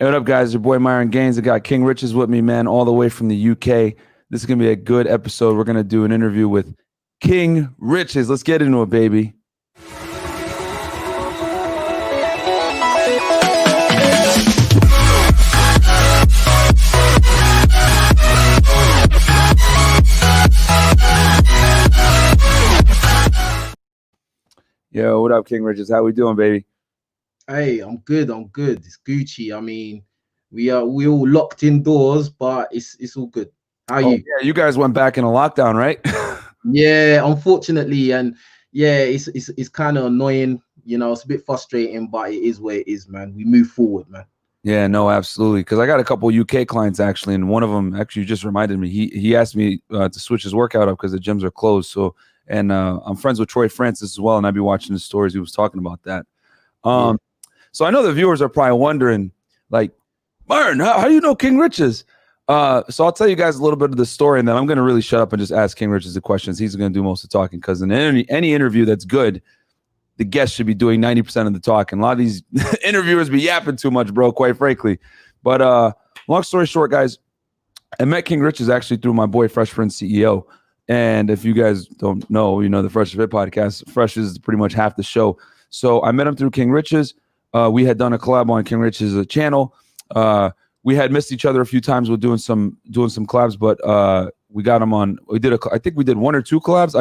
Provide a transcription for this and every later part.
Hey, what up, guys? Your boy Myron Gaines. I got King Riches with me, man, all the way from the UK. This is going to be a good episode. We're going to do an interview with King Riches. Let's get into it, baby. Yo, what up, King Riches? How we doing, baby? Hey, I'm good. It's Gucci. I mean, we all locked indoors, but it's all good. How are Oh, you? yeah, you guys went back in a lockdown, right? Yeah, unfortunately, and yeah, it's kind of annoying. It's a bit frustrating, but it is what it is, man. We move forward, man. Yeah, no, absolutely. Because I got a couple UK clients actually, and one of them actually just reminded me. He asked me to switch his workout up because the gyms are closed. So, and I'm friends with Troy Francis as well, and I'd be watching the stories. He was talking about that. Yeah. So I know the viewers are probably wondering, like, Myron, how do you know King Riches? So I'll tell you guys a little bit of the story, and then I'm going to really shut up and just ask King Riches the questions. He's going to do most of the talking because in any interview that's good, the guest should be doing 90% of the talking. A lot of these interviewers be yapping too much, bro, quite frankly. But long story short, guys, I met King Riches actually through my boy Fresh Prince CEO. And if you guys don't know, the Fresh Fit podcast, Fresh is pretty much half the show. So I met him through King Riches. We had done a collab on King Riches' channel. We had missed each other a few times with doing some collabs, but we got him on. I think we did one or two collabs.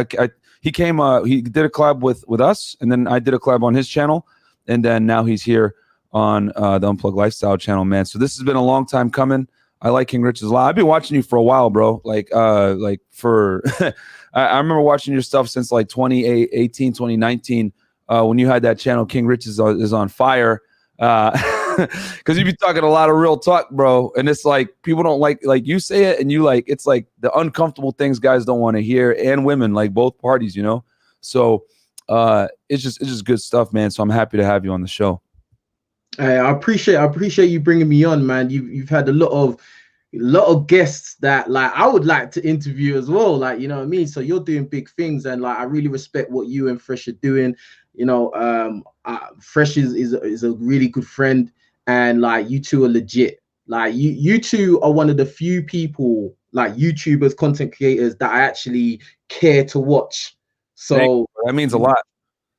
He came. He did a collab with us, and then I did a collab on his channel, and then now he's here on the Unplugged Lifestyle channel, man. So this has been a long time coming. I like King Riches a lot. I've been watching you for a while, bro. Like for I remember watching your stuff since like 2018, 2019. When you had that channel, King Riches is on fire. Because you be talking a lot of real talk, bro, and it's like people don't like you say it, and you like it's like the uncomfortable things guys don't want to hear, and women, like both parties, So it's just good stuff, man. So I'm happy to have you on the show. I appreciate you bringing me on, man. You've had a lot of guests that like I would like to interview as well, like you know what I mean. So you're doing big things, and like I really respect what you and Fresh are doing. Fresh is a really good friend. And like you two are legit. Like you two are one of the few people, like YouTubers, content creators, that I actually care to watch. So that means a lot.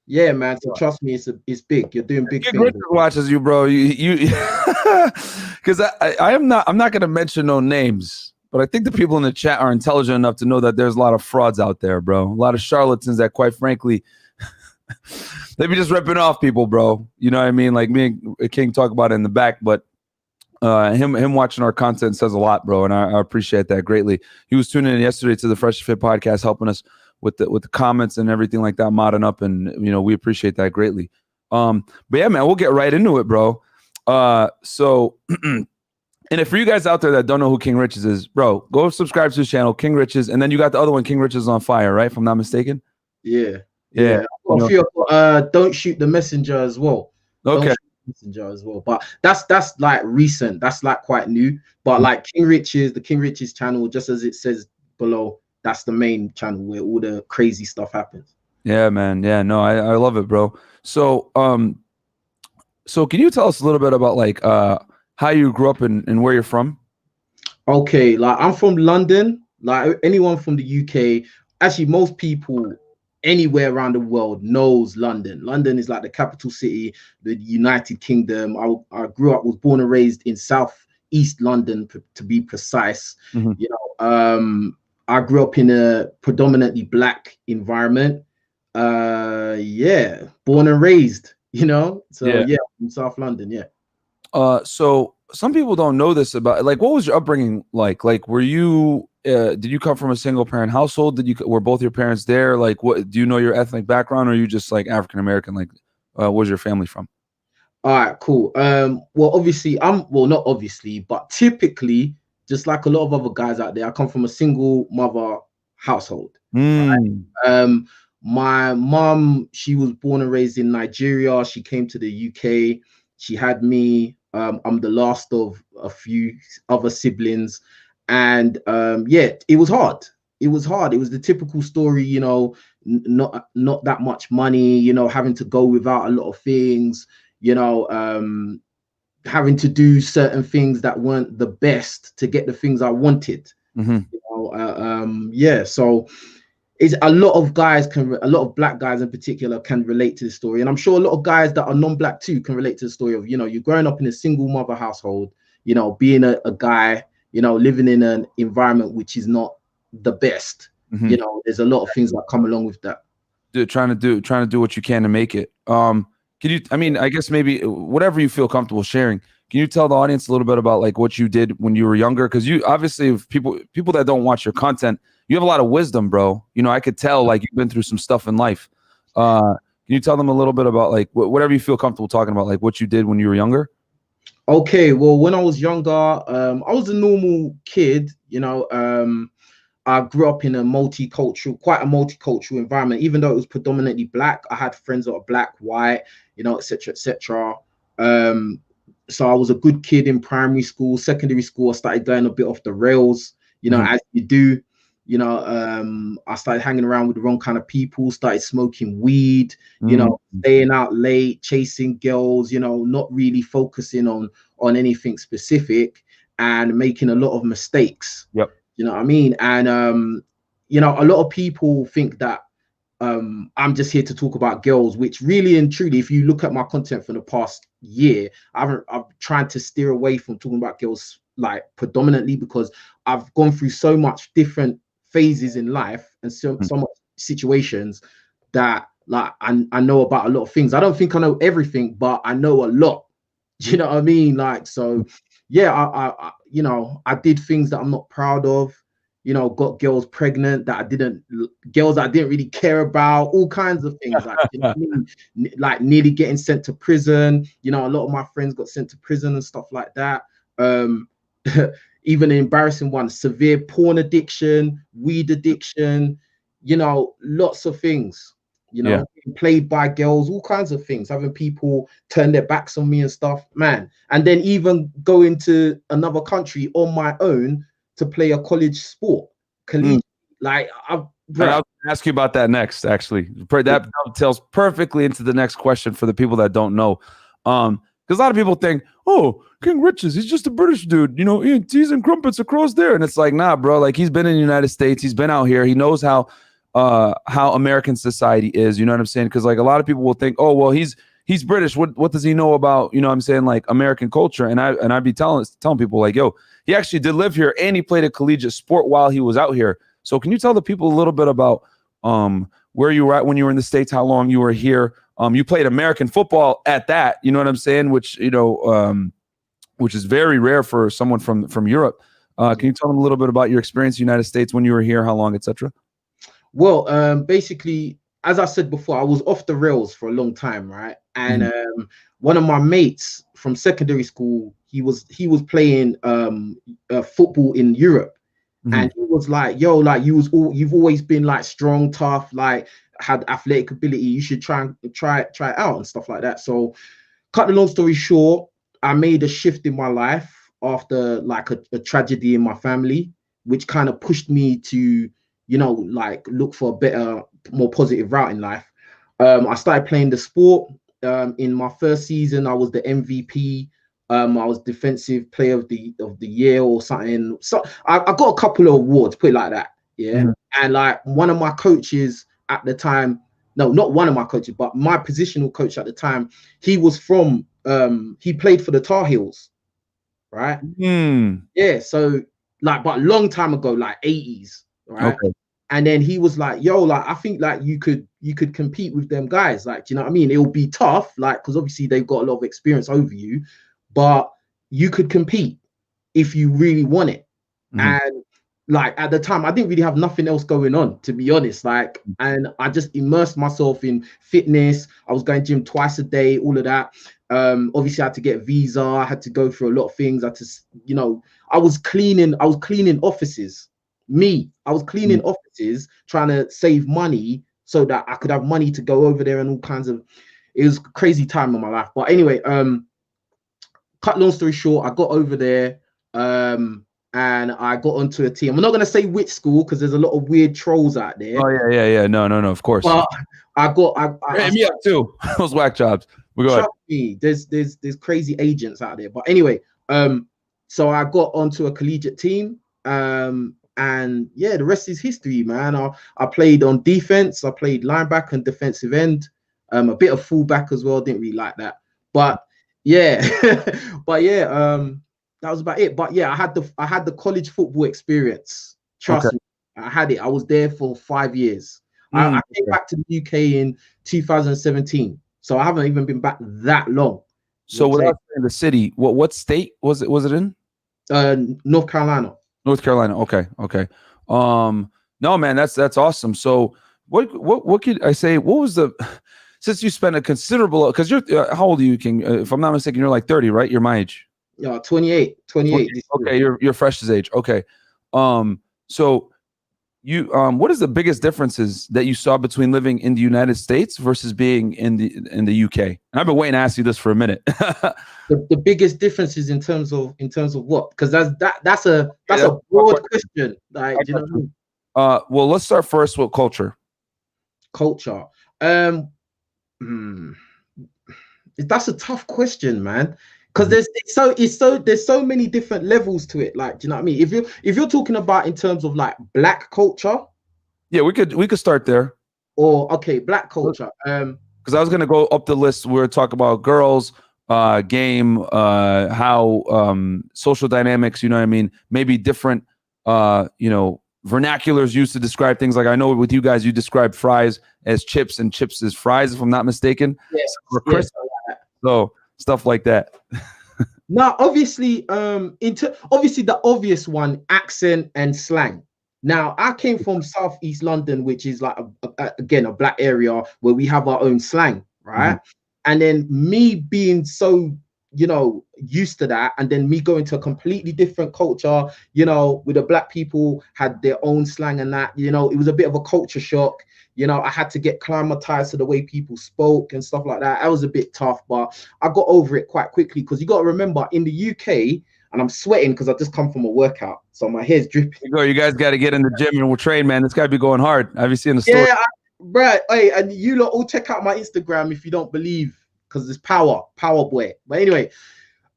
Yeah, man. So trust me, it's big. You're doing big things. Watches you, bro. You because I'm not going to mention no names, but I think the people in the chat are intelligent enough to know that there's a lot of frauds out there, bro. A lot of charlatans that, quite frankly, they be just ripping off people, bro. You know what I mean? Like me and King talk about it in the back, but him watching our content says a lot, bro, and I appreciate that greatly. He was tuning in yesterday to the Fresh Fit podcast, helping us with the comments and everything like that, modding up, and we appreciate that greatly. But yeah, man, we'll get right into it, bro. So and if for you guys out there that don't know who King Riches is, bro, go subscribe to his channel, King Riches, and then you got the other one, King Riches on Fire, right? If I'm not mistaken. Yeah. Don't shoot the messenger as well. Okay. Messenger as well, but that's like recent. That's like quite new. But like King Riches, the King Riches channel, just as it says below, that's the main channel where all the crazy stuff happens. Yeah, man. Yeah, no, I love it, bro. So so can you tell us a little bit about like how you grew up and where you're from? Okay, like I'm from London. Like anyone from the UK, actually most people anywhere around the world knows London. London is like the capital city, the United Kingdom. I was born and raised in South East London, to be precise. Mm-hmm. I grew up in a predominantly black environment. Born and raised, So yeah, in South London, yeah. So some people don't know this about, like, what was your upbringing like? Like, were you did you come from a single parent household? Were both your parents there? Like, what do you know your ethnic background, or are you just like African American? Like, where's your family from? All right, cool. Well, obviously, not obviously, but typically, just like a lot of other guys out there, I come from a single mother household. Right? My mom, she was born and raised in Nigeria. She came to the UK. She had me. I'm the last of a few other siblings. And it was hard. It was the typical story, not that much money, having to go without a lot of things, having to do certain things that weren't the best to get the things I wanted. Mm-hmm. You know, yeah. So it's a lot of black guys in particular can relate to the story, and I'm sure a lot of guys that are non-black too can relate to the story of, you know, you're growing up in a single mother household, you know, being a guy, you know, living in an environment which is not the best. Mm-hmm. You know, there's a lot of things that come along with that. Trying to do what you can to make it. Can you, I mean, I guess maybe whatever you feel comfortable sharing, can you tell the audience a little bit about like what you did when you were younger? Because you obviously, if people that don't watch your content, you have a lot of wisdom, bro. You know, I could tell like you've been through some stuff in life. Can you tell them a little bit about like whatever you feel comfortable talking about, like what you did when you were younger? Okay, well, when I was younger, I was a normal kid, you know. I grew up in quite a multicultural environment. Even though it was predominantly black, I had friends that are black, white, you know, etc., etc. So I was a good kid in primary school. Secondary school, I started going a bit off the rails, you know, as you do. You know, I started hanging around with the wrong kind of people, started smoking weed, you know, staying out late, chasing girls, you know, not really focusing on anything specific, and making a lot of mistakes. Yep. You know what I mean? And you know, a lot of people think that I'm just here to talk about girls, which really and truly, if you look at my content for the past year, I've tried to steer away from talking about girls like predominantly, because I've gone through so much different phases in life and so much situations that like I know about a lot of things. I don't think I know everything, but I know a lot. Do you know what I mean? Like, so yeah, I you know, I did things that I'm not proud of. You know, got girls pregnant girls that I didn't really care about, all kinds of things. Like, you know what I mean? Like nearly getting sent to prison. You know, a lot of my friends got sent to prison and stuff like that. Even an embarrassing one, severe porn addiction, weed addiction, you know, lots of things. You know, being played by girls, all kinds of things, having people turn their backs on me and stuff, man. And then even going to another country on my own to play a college sport, collegiate. Like, I'll ask you about that next. Actually, that dovetails perfectly into the next question for the people that don't know. Because a lot of people think, oh, King Riches, he's just a British dude, you know, eating teas and crumpets across there, and it's like, nah, bro. Like, he's been in the United States, he's been out here, he knows how American society is, you know what I'm saying? Because like a lot of people will think, oh, well, he's British, what does he know about, you know what I'm saying, like American culture? And I'd be telling people like, yo, he actually did live here and he played a collegiate sport while he was out here. So can you tell the people a little bit about where you were at when you were in the States, how long you were here? You played American football at that, you know what I'm saying, which, you know, which is very rare for someone from Europe. Can you tell them a little bit about your experience in the United States, when you were here, how long, etc.? Well, basically, as I said before, I was off the rails for a long time, right? And one of my mates from secondary school, he was playing football in Europe, and he was like, "Yo, like you've always been like strong, tough, like had athletic ability. You should try it out and stuff like that." So, cut the long story short, I made a shift in my life after like a tragedy in my family, which kind of pushed me to, you know, like look for a better, more positive route in life. I started playing the sport. In my first season, I was the MVP. I was defensive player of the year or something. So I got a couple of awards, put it like that. Yeah. And like one of my coaches at the time, no, not one of my coaches, but my positional coach at the time, he was from, he played for the Tar Heels, right? Yeah. So like, but a long time ago, like 80s, right? Okay. And then he was like, yo, like, I think like you could compete with them guys. Like, do you know what I mean? It'll be tough, like, because obviously they've got a lot of experience over you, but you could compete if you really want it. And like at the time, I didn't really have nothing else going on, to be honest. Like, and I just immersed myself in fitness. I was going gym twice a day, all of that. Obviously I had to get a visa. I had to go through a lot of things. I had to, you know, I was cleaning offices. I was cleaning offices, trying to save money so that I could have money to go over there and all kinds of, it was a crazy time in my life. But anyway, cut long story short, I got over there and I got onto a team. I'm not going to say which school because there's a lot of weird trolls out there. Oh, yeah. No, of course. But I me up too. Those whack jobs. Trust me, there's crazy agents out there. But anyway, so I got onto a collegiate team. And yeah, the rest is history, man. I played on defense, I played linebacker and defensive end, a bit of fullback as well. Didn't really like that. But yeah, that was about it. But yeah, I had the college football experience. Trust me, I had it. I was there for 5 years. I came back to the UK in 2017. So I haven't even been back that long. So without saying the city, what state was it in? North Carolina. North Carolina. Okay. No, man, that's awesome. So what could I say? What was since you spent a considerable, because you're how old are you, King? If I'm not mistaken, you're like 30, right? You're my age. Yeah, 28. Okay, you're Fresh's age. Okay. So you what is the biggest differences that you saw between living in the United States versus being in the UK? And I've been waiting to ask you this for a minute. the biggest differences in terms of what? Because that's a broad question. Like, do you know what I mean? Well, let's start first with culture. Culture. That's a tough question, man. Because there's so many different levels to it. Like, do you know what I mean? If you're talking about in terms of like black culture, yeah, we could start there. Or okay, black culture. Because I was gonna go up the list. We're talking about girls, game, how social dynamics. You know what I mean? Maybe different, vernaculars used to describe things. Like I know with you guys, you describe fries as chips and chips as fries, if I'm not mistaken. Yes. So stuff like that. Now, obviously, obviously the obvious one, accent and slang. Now, I came from Southeast London, which is like again a black area where we have our own slang, right? And then me being so used to that, and then me going to a completely different culture, with the black people had their own slang and that, it was a bit of a culture shock. I had to get climatized to the way people spoke and stuff like that. That was a bit tough, but I got over it quite quickly, because you got to remember in the UK, and I'm sweating because I just come from a workout, so my hair's dripping. You guys got to get in the gym and we'll train, man. This got to be going hard. Have you seen the story? Yeah, bro. Hey, and you lot all check out my Instagram if you don't believe, because it's power boy. But anyway,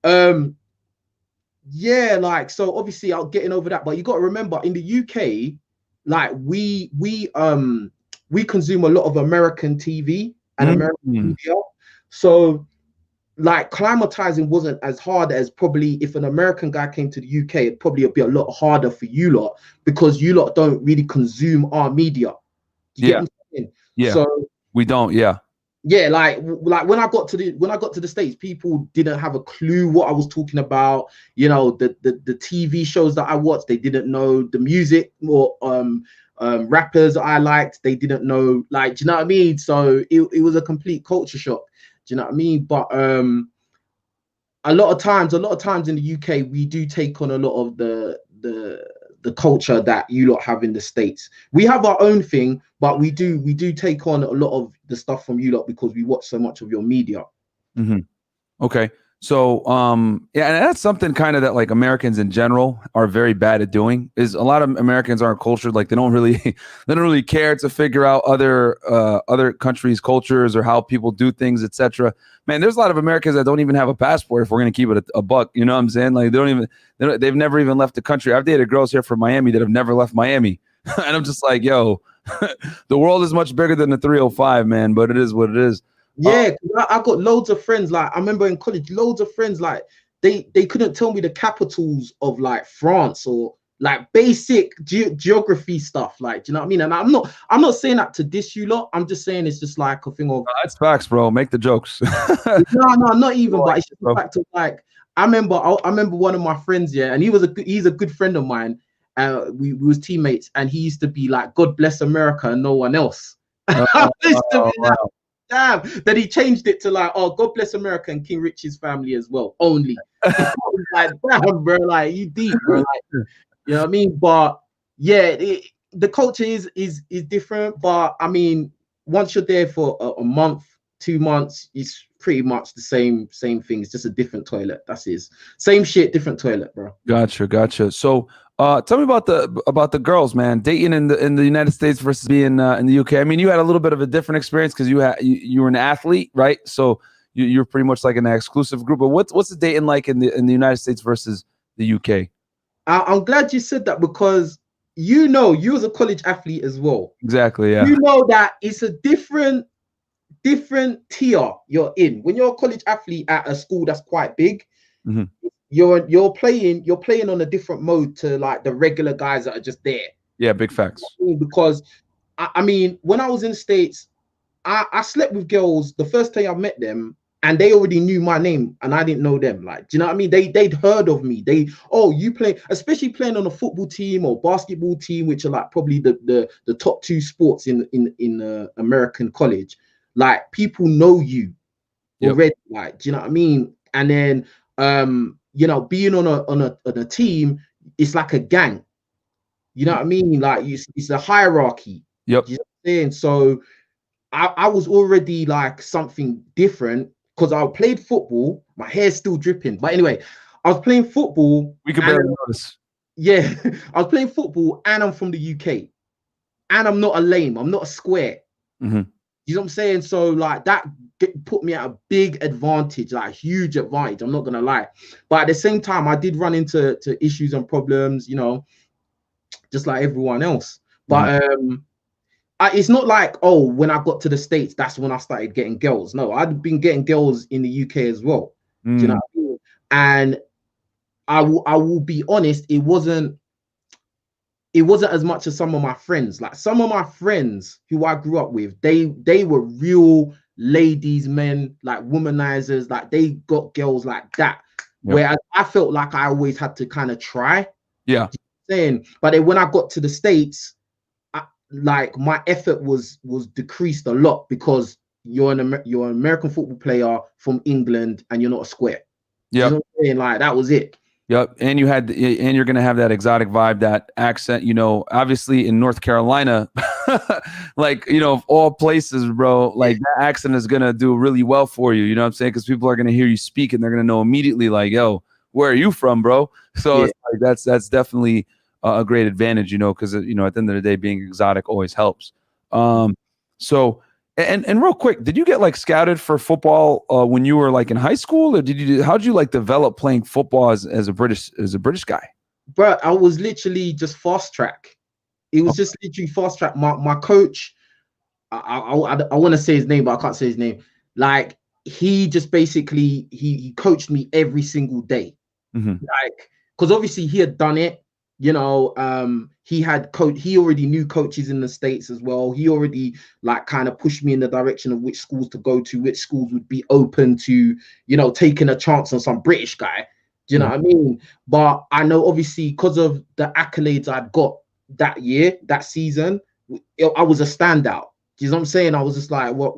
yeah, like, so obviously I'm getting over that, but you got to remember in the UK, like we consume a lot of American TV and American media. So like climatizing wasn't as hard as probably if an American guy came to the UK, it'd probably be a lot harder for you lot, because you lot don't really consume our media. You get what I'm saying? Yeah. So we don't. Yeah. Yeah, like when I got to the States, people didn't have a clue what I was talking about. The TV shows that I watched, they didn't know the music or rappers I liked, they didn't know. Like, do you know what I mean? So it was a complete culture shock. Do you know what I mean? But a lot of times in the UK, we do take on a lot of the culture that you lot have in the States. We have our own thing, but we do take on a lot of the stuff from you lot because we watch so much of your media. Okay. So yeah, and that's something kind of that like Americans in general are very bad at doing, is a lot of Americans aren't cultured. Like they don't really care to figure out other countries' cultures or how people do things, etc. Man, there's a lot of Americans that don't even have a passport, if we're gonna keep it a buck. You know what I'm saying? Like they've never even left the country. I've dated girls here from Miami that have never left Miami. And I'm just like, yo, the world is much bigger than the 305, man, but it is what it is. Yeah, I got loads of friends. Like I remember in college, loads of friends, like they couldn't tell me the capitals of like France or like basic geography stuff. Like, do you know what I mean? And I'm not saying that to diss you lot. I'm just saying it's just like a thing of that's facts, bro. Make the jokes. no, not even. But it's just the fact of like I remember one of my friends, yeah, and he's a good friend of mine. We was teammates, and he used to be like, "God bless America and no one else." Damn, that he changed it to like, "Oh, God bless America and King Rich's family as well." Only. Like, damn, bro, like you deep, bro. Like, you know what I mean? But yeah, the culture is different. But I mean, once you're there for a month, 2 months, it's pretty much the same thing. It's just a different toilet. That's it. Same shit, different toilet, bro. Gotcha. So tell me about the girls, man. Dating in the United States versus being in the UK. I mean, you had a little bit of a different experience because you were an athlete, right? So you're pretty much like in an exclusive group. But what's the dating like in the United States versus the UK? I'm glad you said that, because you was a college athlete as well. Exactly. Yeah. You know that it's a different tier you're in when you're a college athlete at a school that's quite big. Mm-hmm. You're playing on a different mode to like the regular guys that are just there. Yeah, big facts. Because I mean, when I was in the States, I slept with girls the first day I met them, and they already knew my name and I didn't know them. Like, do you know what I mean? They'd heard of me. You play, especially playing on a football team or basketball team, which are like probably the top two sports in American college. Like, people know you already. Like, do you know what I mean? And then being on a team, it's like a gang. You know what I mean? Like, it's a hierarchy. Yep. You know what I'm saying? So I was already like something different, because I played football. My hair's still dripping. But anyway, I was playing football. We could barely notice. Yeah, I was playing football, and I'm from the UK. And I'm not a lame. I'm not a square. Mm-hmm. You know what I'm saying? So like that put me at a big advantage, like a huge advantage. I'm not going to lie. But at the same time, I did run into issues and problems, just like everyone else. But it's not like, when I got to the States, that's when I started getting girls. No, I'd been getting girls in the UK as well. Do you know what I mean? And I will be honest, it wasn't as much as some of my friends. Like, some of my friends who I grew up with, they were real ladies, men, like womanizers. Like, they got girls like that. Yep. Whereas I felt like I always had to kind of try. Yeah. But then when I got to the States, like, my effort was decreased a lot, because you're an American football player from England and you're not a square. Yeah, you know what I'm saying? Like, that was it. Yep, and you're gonna have that exotic vibe, that accent. Obviously in North Carolina, like, of all places, bro, like that accent is gonna do really well for you. You know what I'm saying? Because people are gonna hear you speak and they're gonna know immediately, like, yo, where are you from, bro? So it's like, that's definitely a great advantage, because at the end of the day, being exotic always helps. So and real quick, did you get like scouted for football when you were like in high school, or how did you like develop playing football as a British guy? Bro, I was literally just fast track. It was just literally fast track. My coach, I want to say his name, but I can't say his name. Like, he just basically he coached me every single day. Like, because obviously he had done it. He already knew coaches in the States as well. He already like kind of pushed me in the direction of which schools to go to, which schools would be open to, taking a chance on some British guy. Do you know what I mean? But I know, obviously, because of the accolades I'd got that season, I was a standout. Do you know what I'm saying? I was just like, what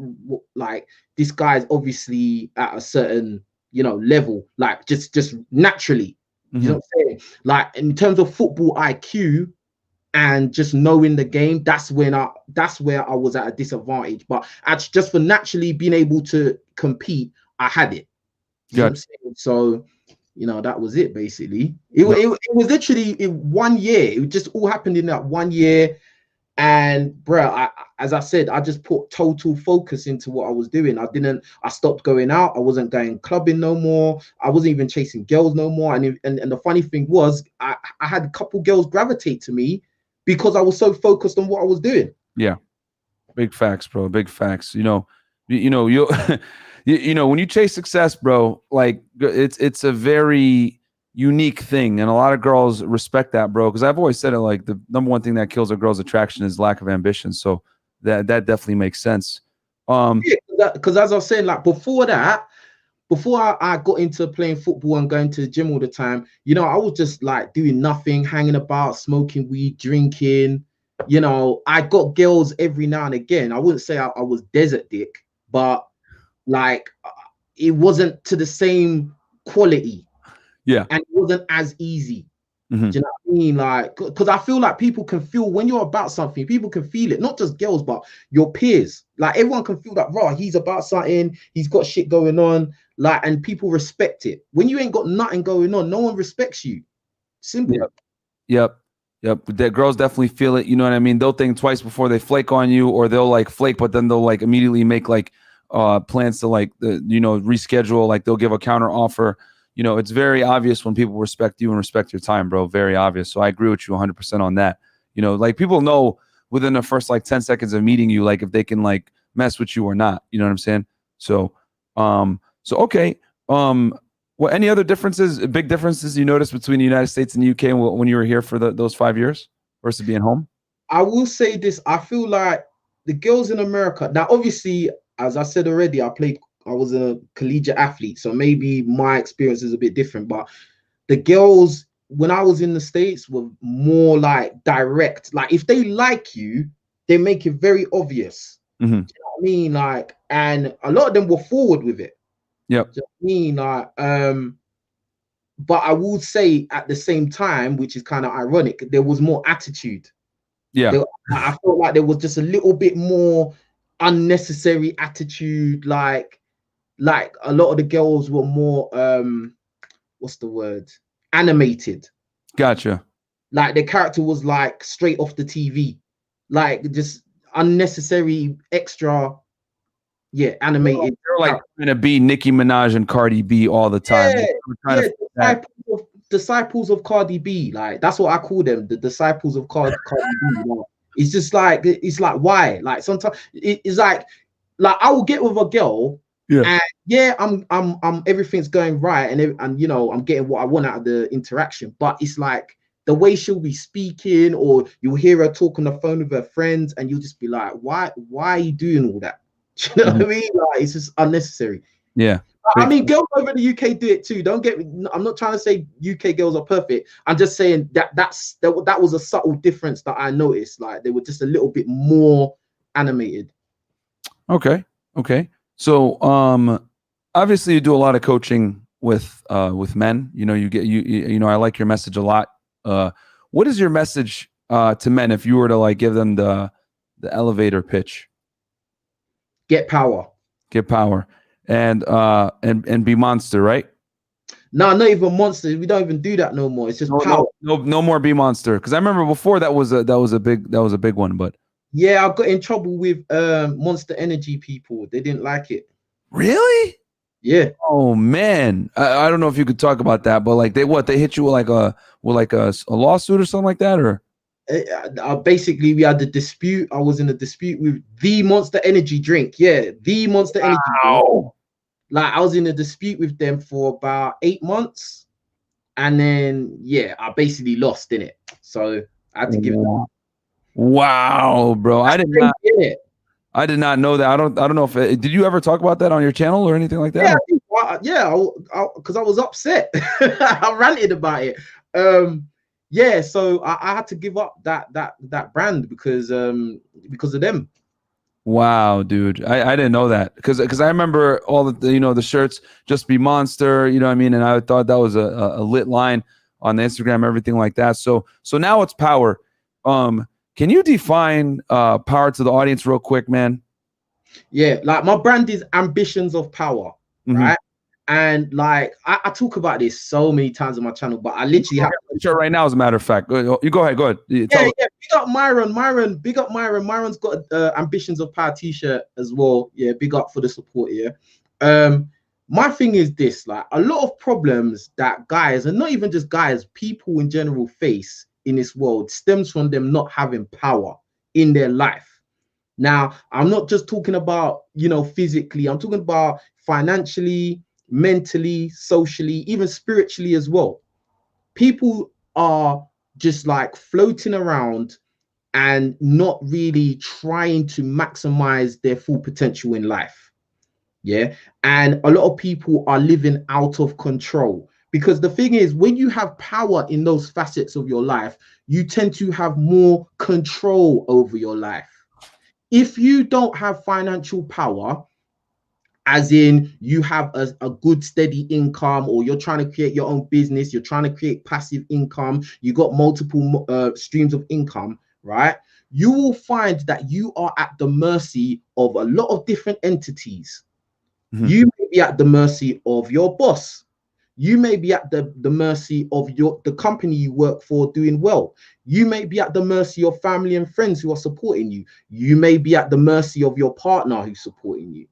like, this guy's obviously at a certain, level, like just naturally. You know what I'm saying? Like, in terms of football IQ and just knowing the game, that's where I was at a disadvantage. But just for naturally being able to compete, I had it. You know what I'm saying? So, that was it basically. It was literally in 1 year. It just all happened in that 1 year. And bro, as I said, I just put total focus into what I was doing. I stopped going out. I wasn't going clubbing no more. I wasn't even chasing girls no more. And the funny thing was, I had a couple girls gravitate to me because I was so focused on what I was doing. Yeah, big facts, bro. Big facts. You when you chase success, bro, like, it's a very unique thing, and a lot of girls respect that, bro, because I've always said it, like, the number one thing that kills a girl's attraction is lack of ambition. So that definitely makes sense. Because as I was saying, like, before I got into playing football and going to the gym all the time, I was just like doing nothing, hanging about, smoking weed, drinking. I got girls every now and again. I wouldn't say I was desert dick, but like, it wasn't to the same quality. Yeah. And it wasn't as easy. Do you know what I mean? Like, because I feel like people can feel when you're about something, people can feel it, not just girls, but your peers. Like, everyone can feel that, raw, he's about something, he's got shit going on, like, and people respect it. When you ain't got nothing going on, no one respects you. Simple. Yep. The girls definitely feel it. You know what I mean? They'll think twice before they flake on you, or they'll like flake, but then they'll like immediately make like plans to like reschedule, like they'll give a counter offer. It's very obvious when people respect you and respect your time, bro. Very obvious. So I agree with you 100% on that. Like people know within the first like 10 seconds of meeting you, like if they can like mess with you or not. You know what I'm saying? So okay. What any other differences, big differences you noticed between the United States and the UK when you were here for those 5 years versus being home? I will say this. I feel like the girls in America, now obviously, as I said already, I was a collegiate athlete, so maybe my experience is a bit different, but the girls when I was in the States were more like direct. Like if they like you, they make it very obvious. Mm-hmm. Do you know what I mean? Like, and a lot of them were forward with it. Yep. Do you know what I mean? Like, but I will say at the same time, which is kind of ironic, there was more attitude. Yeah. I felt like there was just a little bit more unnecessary attitude. Like a lot of the girls were more what's the word? Animated. Gotcha. Like the character was like straight off the TV. Like just unnecessary extra, animated. They're like trying to be Nicki Minaj and Cardi B all the time. Disciples of Cardi B. Like that's what I call them, the disciples of Cardi B. Like, it's just like why? Like sometimes it's like I will get with a girl. Yeah. And I'm everything's going right, and I'm getting what I want out of the interaction. But it's like the way she'll be speaking, or you'll hear her talk on the phone with her friends, and you'll just be like, why are you doing all that? Do you know what I mean? Like it's just unnecessary. Yeah. I mean, girls over in the UK do it too. Don't get me. I'm not trying to say UK girls are perfect. I'm just saying that was a subtle difference that I noticed. Like they were just a little bit more animated. Okay. So, obviously you do a lot of coaching with men. I like your message a lot. What is your message to men if you were to like give them the elevator pitch? Get power. And be monster, right? No, not even monster. We don't even do that no more. It's just power. No more be monster. Because I remember before that was a big one. But yeah, I got in trouble with Monster Energy people. They didn't like it. Really? Yeah. Oh man, I don't know if you could talk about that, but like they hit you with a lawsuit or something like that, or? Basically, we had a dispute. I was in a dispute with the Monster Energy drink. Yeah, the Monster Energy drink. Like I was in a dispute with them for about 8 months, and then I basically lost in it. So I had to give it up. Wow, bro! I did not know that. I don't know if did you ever talk about that on your channel or anything like that? Yeah, because I was upset. I ranted about it. So I had to give up that brand because of them. Wow, dude, I didn't know that because I remember all the shirts just be monster, you know what I mean, and I thought that was a lit line on the Instagram, everything like that. So now it's power. Can you define power to the audience real quick, man? Yeah, like my brand is Ambitions of Power, right? And like I talk about this so many times on my channel, but I literally have a shirt right now, as a matter of fact. You go ahead. Big up Myron. Big up Myron. Myron's got Ambitions of Power t-shirt as well. Yeah, big up for the support. Yeah. My thing is this: like a lot of problems that guys, and not even just guys, people in general face in this world stems from them not having power in their life. Now, I'm not just talking about, physically. I'm talking about financially, mentally, socially, even spiritually as well. People are just like floating around and not really trying to maximize their full potential in life. Yeah. And a lot of people are living out of control. Because the thing is, when you have power in those facets of your life, you tend to have more control over your life. If you don't have financial power, as in you have a good steady income, or you're trying to create your own business, you're trying to create passive income, you got multiple streams of income, right? You will find that you are at the mercy of a lot of different entities. You may be at the mercy of your boss. You may be at the mercy of the company you work for doing well. You may be at the mercy of family and friends who are supporting you. You may be at the mercy of your partner who's supporting you.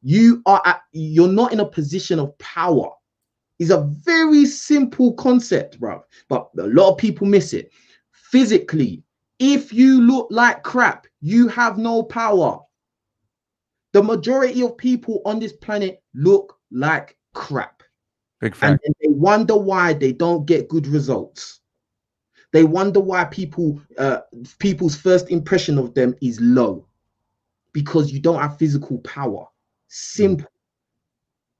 you're not in a position of power. It's a very simple concept, bro, but a lot of people miss it. Physically, if you look like crap, you have no power. The majority of people on this planet look like crap. Big fact. And they wonder why they don't get good results. They wonder why people's first impression of them is low, because you don't have physical power. Simple.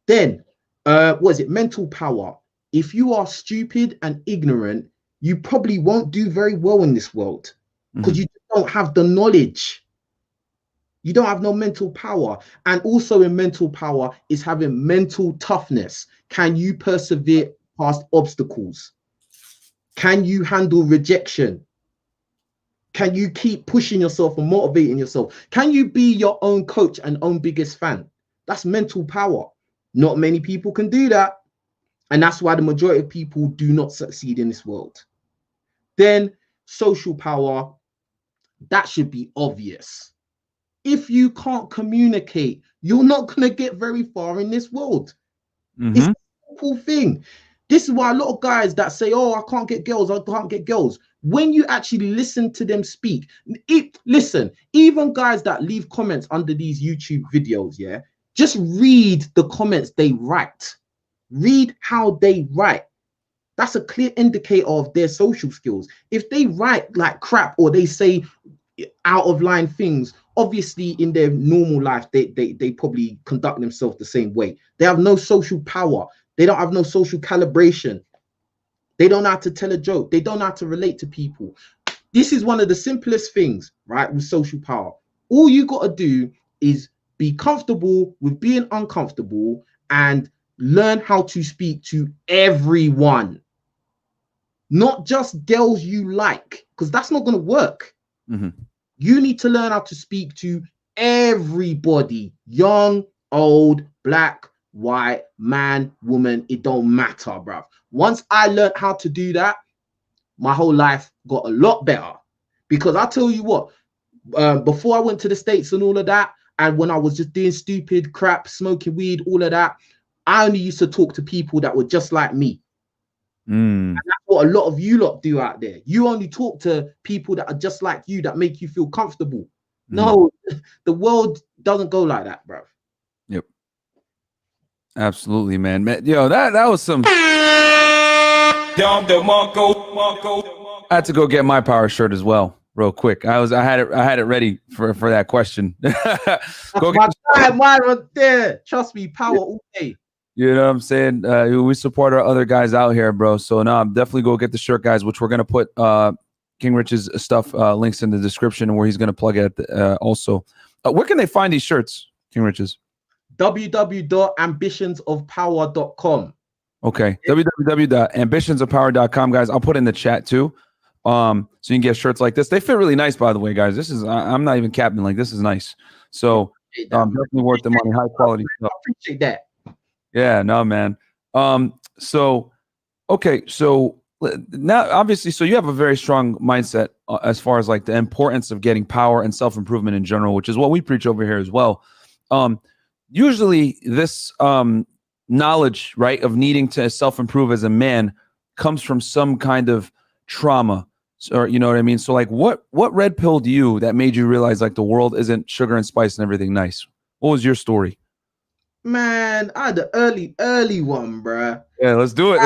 Then, what is it? Mental power. If you are stupid and ignorant, you probably won't do very well in this world, because you don't have the knowledge. You don't have no mental power. And also in mental power is having mental toughness. Can you persevere past obstacles? Can you handle rejection? Can you keep pushing yourself and motivating yourself? Can you be your own coach and own biggest fan? That's mental power. Not many people can do that. And that's why the majority of people do not succeed in this world. Then social power, that should be obvious. If you can't communicate, you're not going to get very far in this world. It's a simple thing. This is why a lot of guys that say, oh, I can't get girls, I can't get girls. When you actually listen to them speak, listen, even guys that leave comments under these YouTube videos, yeah, just read the comments they write. Read how they write. That's a clear indicator of their social skills. If they write like crap or they say out of line things, obviously in their normal life, they probably conduct themselves the same way. They have no social power. They don't have no social calibration. They don't know how to tell a joke. They don't know how to relate to people. This is one of the simplest things, right, with social power. All you got to do is be comfortable with being uncomfortable and learn how to speak to everyone. Not just girls you like, because that's not going to work. You need to learn how to speak to everybody, young, old, black, white, man, woman, it don't matter, bruv. Once I learned how to do that, my whole life got a lot better. Because I tell you what, before I went to the States and all of that, and when I was just doing stupid crap, smoking weed, all of that, I only used to talk to people that were just like me. And that's what a lot of you lot do out there. You only talk to people that are just like you, that make you feel comfortable. No, the world doesn't go like that, bro. Yep. Absolutely, man. Yo, that was some. I had to go get my power shirt as well, real quick. I had it ready for that question. Go get mine right there. Trust me, power all day. You know what I'm saying? We support our other guys out here, bro. So no, definitely go get the shirt, guys, which we're going to put King Rich's stuff links in the description where he's going to plug it also. Where can they find these shirts, King Rich's? www.ambitionsofpower.com. Okay. www.ambitionsofpower.com, guys. I'll put in the chat too. So you can get shirts like this. They fit really nice, by the way, guys. This is, I'm not even capping, like this is nice. So definitely worth the money, high quality stuff. I appreciate that. Yeah, no, man. So, okay. So now, obviously, so you have a very strong mindset as far as like the importance of getting power and self-improvement in general, which is what we preach over here as well. Usually this knowledge, right, of needing to self-improve as a man comes from some kind of trauma, or you know what I mean? So like what red pilled you that made you realize like the world isn't sugar and spice and everything nice? What was your story? Man, I had the early one, bruh. Yeah, let's do it.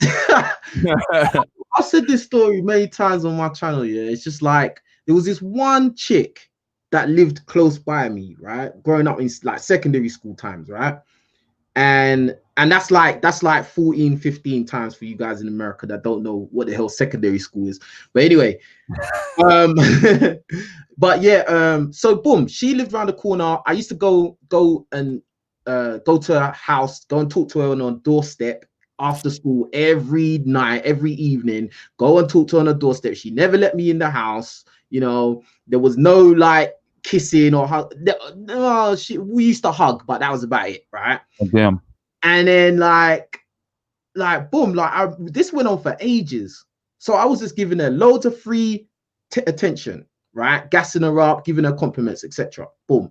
I've said this story many times on my channel. Yeah, it's just like there was this one chick that lived close by me, right? Growing up in like secondary school times, right? And that's like 14, 15 times for you guys in America that don't know what the hell secondary school is. But anyway, but yeah, so boom, she lived around the corner. I used to go and go to her house, go and talk to her on her doorstep after school every night, every evening, go and talk to her on her doorstep. She never let me in the house. You know, there was no like kissing or hug. We used to hug, but that was about it, right? Oh, damn. And then like boom, this went on for ages. So I was just giving her loads of free attention, right? Gassing her up, giving her compliments, etc. Boom.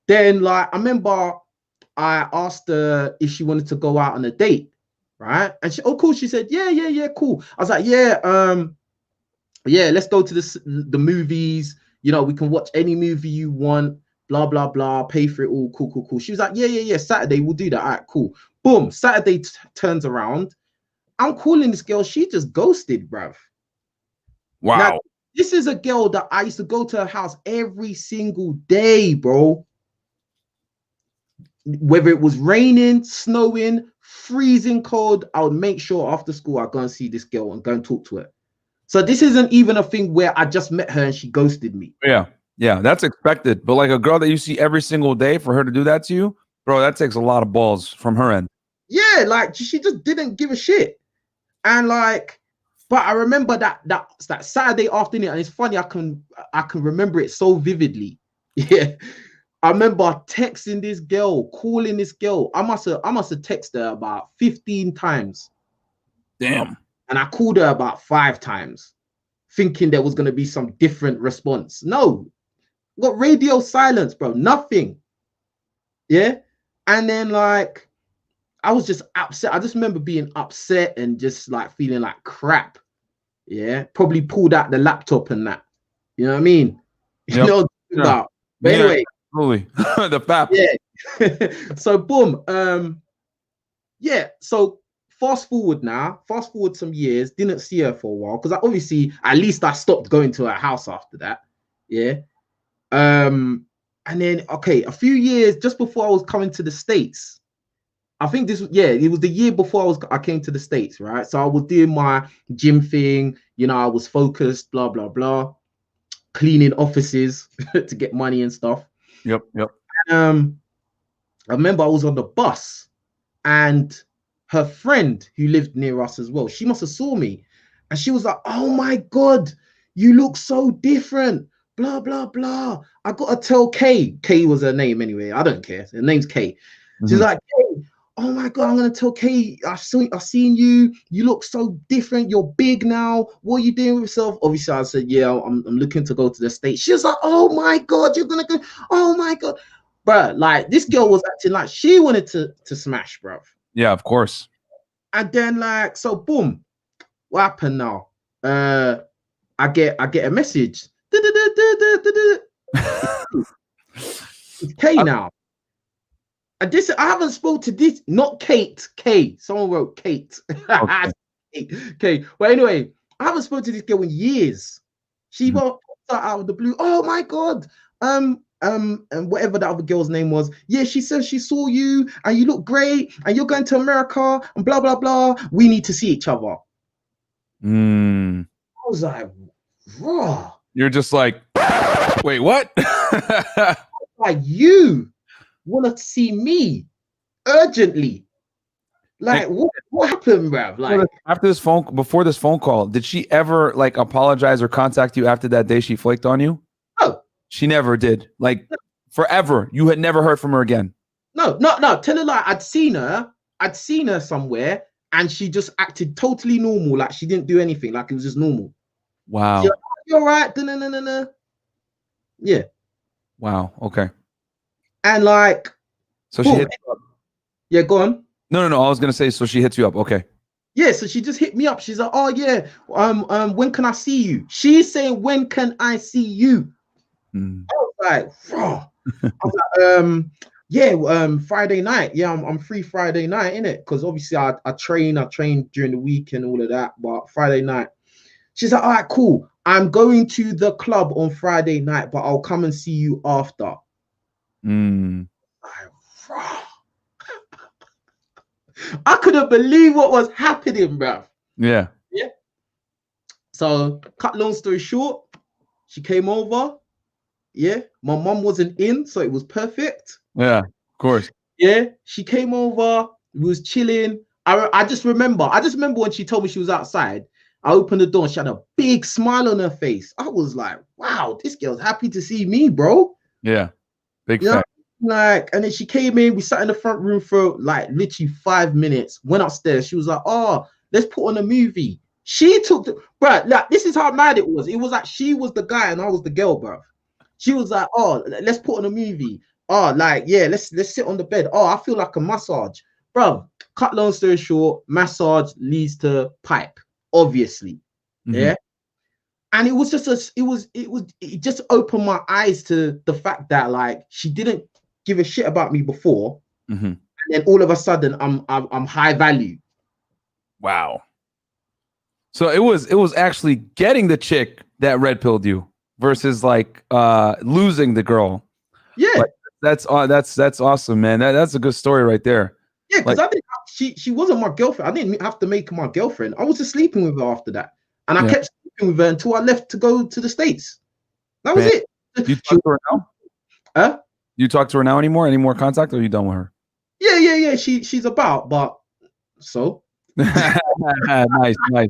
Then like I remember I asked her if she wanted to go out on a date, right? And she, oh cool, she said, yeah, cool. I was like, yeah, let's go to the movies. You know, we can watch any movie you want, blah, blah, blah, pay for it all. Cool. She was like, yeah. Saturday, we'll do that. All right, cool. Boom. Saturday turns around. I'm calling this girl. She just ghosted, bruv. Wow. Now, this is a girl that I used to go to her house every single day, bro. Whether it was raining, snowing, freezing cold, I would make sure after school I go and see this girl and go and talk to her. So this isn't even a thing where I just met her and she ghosted me. Yeah, that's expected. But like a girl that you see every single day, for her to do that to you, bro, that takes a lot of balls from her end. Yeah, like she just didn't give a shit. And like, but I remember that Saturday afternoon, and it's funny, I can remember it so vividly. Yeah. I remember texting this girl, calling this girl. I must have texted her about 15 times. Damn. And I called her about 5 times, thinking there was going to be some different response. No, got radio silence, bro. Nothing. Yeah. And then like, I was just upset. I just remember being upset and just like feeling like crap. Yeah. Probably pulled out the laptop and that. You know what I mean? Yep. You know about. But anyway. Absolutely. The FAP. Yeah. So boom. Yeah. So fast forward some years, didn't see her for a while because obviously at least I stopped going to her house after that. Yeah. And then a few years just before I was coming to the States. I think it was the year before I came to the States, right? So I was doing my gym thing, you know, I was focused, blah, blah, blah, cleaning offices to get money and stuff. Yep. I remember I was on the bus and her friend who lived near us as well, she must have saw me and she was like, oh my God, you look so different, blah, blah, blah. I got to tell Kay. Kay was her name anyway. I don't care. Her name's Kay. She's like, Kay, oh my God, I'm going to tell Kay, I've seen you. You look so different. You're big now. What are you doing with yourself? Obviously, I said, yeah, I'm looking to go to the States. She was like, oh my God, you're going to go. Oh my God. Bro, like this girl was acting like she wanted to smash, bro. Yeah, of course. And then like, so boom, what happened now? I get a message. It's Kay now. And this, I haven't spoke to this, not Kate, Kay. Someone wrote Kate. Okay. Kay. But anyway, I haven't spoken to this girl in years. She got out of the blue. Oh my God. And whatever that other girl's name was. Yeah, she says she saw you and you look great and you're going to America and blah, blah, blah. We need to see each other. I was like, raw. You're just like, wait, what? Like, you want to see me urgently? Like, what happened, bruv? Like, before this phone call, did she ever like apologize or contact you after that day she flaked on you? No. She never did. Like, forever. You had never heard from her again. No. Tell her like I'd seen her somewhere and she just acted totally normal, like she didn't do anything, like it was just normal. Wow. Like, you're right. No. Yeah. Wow. Okay. And like, so she hit you up. Yeah, go on. No. I was gonna say, so she hits you up. Okay. Yeah, so she just hit me up. She's like, oh yeah, when can I see you? She's saying, when can I see you? I was like, Friday night. Yeah, I'm free Friday night, innit? Because obviously I train during the week and all of that, but Friday night. She's like, all right, cool. I'm going to the club on Friday night, but I'll come and see you after. I couldn't believe what was happening, bruv. Yeah. So, cut long story short, she came over. Yeah, my mom wasn't in, so it was perfect. Yeah, of course. Yeah, she came over. We was chilling. I just remember when she told me she was outside. I opened the door and she had a big smile on her face. I was like, wow, this girl's happy to see me, bro. Yeah, big fan. Like, and then she came in. We sat in the front room for like literally 5 minutes. Went upstairs. She was like, oh, let's put on a movie. She took bro. Like, this is how mad it was. It was like she was the guy and I was the girl, bro. She was like, oh, let's put on a movie. Oh, like, yeah, let's sit on the bed. Oh, I feel like a massage. Bro, cut long story short, massage leads to pipe, obviously. Yeah. And it was just it just opened my eyes to the fact that like she didn't give a shit about me before. And then all of a sudden I'm high value. Wow. So it was actually getting the chick that red pilled you versus like losing the girl. Yeah. Like, that's awesome, man. That's a good story right there. Yeah, because like, she wasn't my girlfriend. I didn't have to make her my girlfriend. I was just sleeping with her after that. And I kept sleeping with her until I left to go to the States. That was it. You talk to her now? Huh? You talk to her now anymore? Any more contact, or are you done with her? Yeah. She's about, but so. Nice. And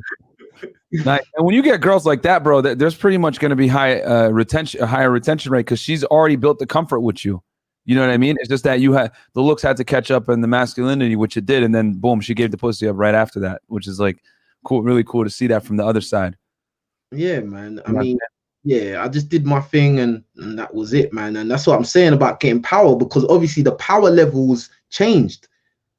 when you get girls like that, bro, there's pretty much going to be higher retention rate because she's already built the comfort with you. You know what I mean? It's just that the looks had to catch up in the masculinity, which it did, and then boom, she gave the pussy up right after that, which is like cool, really cool to see that from the other side. Yeah, man. I mean, yeah, I just did my thing and that was it, man. And that's what I'm saying about getting power, because obviously the power levels changed.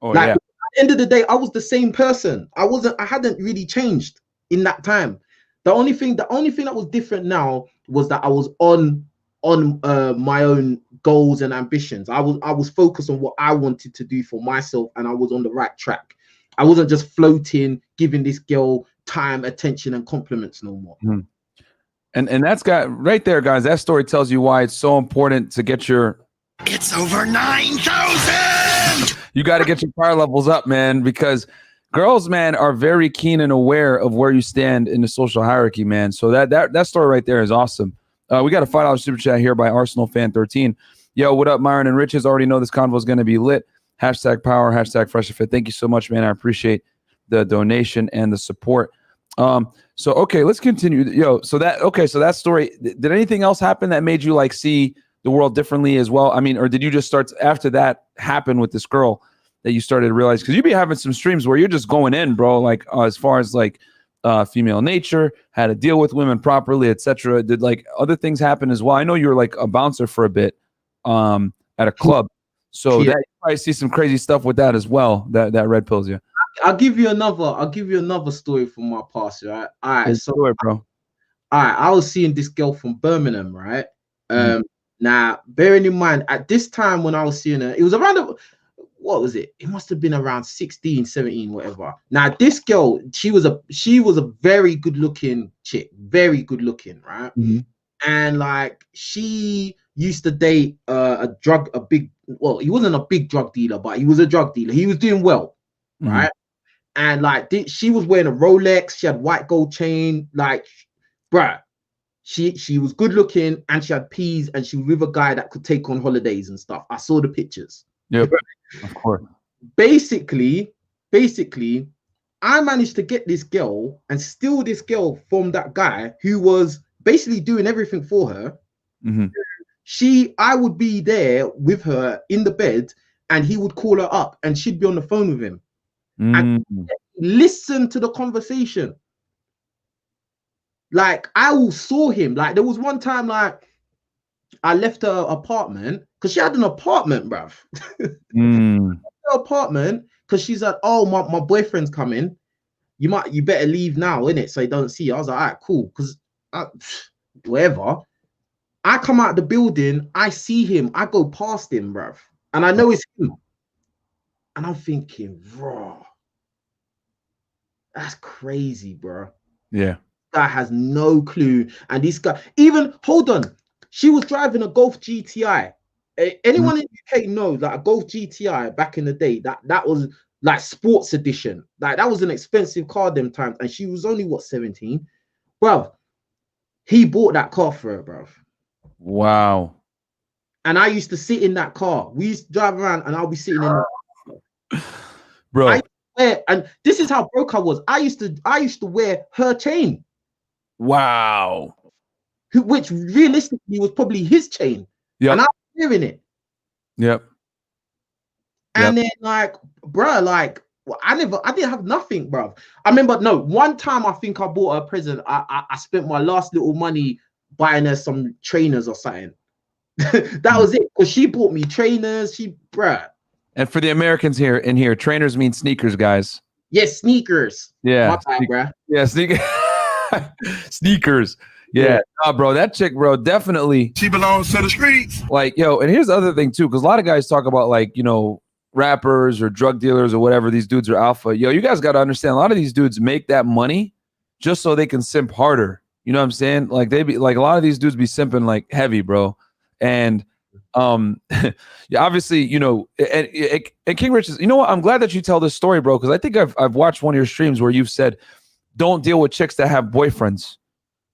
Oh, like, at the end of the day, I was the same person. I hadn't really changed in that time. The only thing that was different now was that I was on my own goals and ambitions. I was focused on what I wanted to do for myself, and I was on the right track. I wasn't just floating, giving this girl time, attention, and compliments no more. And that's got right there, guys. That story tells you why it's so important to get your. It's over 9,000. You got to get your power levels up, man, because girls, man, are very keen and aware of where you stand in the social hierarchy, man. So that story right there is awesome. We got a $5 super chat here by Arsenal Fan 13. Yo, what up, Myron and Riches? Already know this convo is going to be lit. Hashtag power, hashtag fresh fit. Thank you so much, man. I appreciate the donation and the support. So okay, let's continue. Yo, so that story. Did anything else happen that made you like see the world differently as well? I mean, or did you just start after that happen with this girl that you started to realize? Because you be having some streams where you're just going in, bro. Like as far as like female nature, how to deal with women properly, etc. Did like other things happen as well? I know you were like a bouncer for a bit at a club, so that you probably see some crazy stuff with that as well. That red pills you. I'll give you another story from my past, right? All right, so bro. All right, I was seeing this girl from Birmingham, right? Now, bearing in mind, at this time when I was seeing her, it was around what was it? It must have been around 16, 17, whatever. Now, this girl, she was a very good looking chick, very good looking, right? And like she used to date he wasn't a big drug dealer, but he was a drug dealer. He was doing well, right? And like she was wearing a Rolex, she had white gold chain, like, bruh, she was good looking and she had peas and she was with a guy that could take on holidays and stuff. I saw the pictures. Yeah, of course. Basically, I managed to get this girl and steal this girl from that guy who was basically doing everything for her. I would be there with her in the bed and he would call her up and she'd be on the phone with him. And listen to the conversation. Like I all saw him. Like there was one time, like I left her apartment because she had an apartment, bruv. Her apartment because she's like, oh, my boyfriend's coming. You better leave now, innit? So he doesn't see you. I was like, all right, cool. Because whatever. I come out the building, I see him, I go past him, bruv, and I know it's him. And I'm thinking, bro, that's crazy, bro. Yeah. Guy has no clue. And this guy, even, hold on, she was driving a Golf GTI. Anyone in the UK knows that a Golf GTI back in the day, that was like sports edition. Like that was an expensive car them times. And she was only, what, 17? Bro, he bought that car for her, bro. Wow. And I used to sit in that car. We used to drive around and I'll be sitting in that. Bro. And this is how broke I was. I used to wear her chain. Wow. Which realistically was probably his chain. Yeah. And I was wearing it. Yep. And then like, bro, like I didn't have nothing, bro. I remember, one time I think I bought her a present. I spent my last little money buying her some trainers or something. That was it. Because she bought me trainers. Bruh. And for the Americans here, trainers mean sneakers, guys. Yes, sneakers. Yeah. My bad, bruh. Yeah, sneakers. Yeah. Nah, bro, that chick, bro, definitely. She belongs to the streets. Like, yo, and here's the other thing too, because a lot of guys talk about like, you know, rappers or drug dealers or whatever, these dudes are alpha. Yo, you guys got to understand, a lot of these dudes make that money just so they can simp harder. You know what I'm saying? Like they be like, a lot of these dudes be simping like heavy, bro. And yeah, obviously, you know, and King Richez, you know what? I'm glad that you tell this story, bro, because I think I've watched one of your streams where you've said, don't deal with chicks that have boyfriends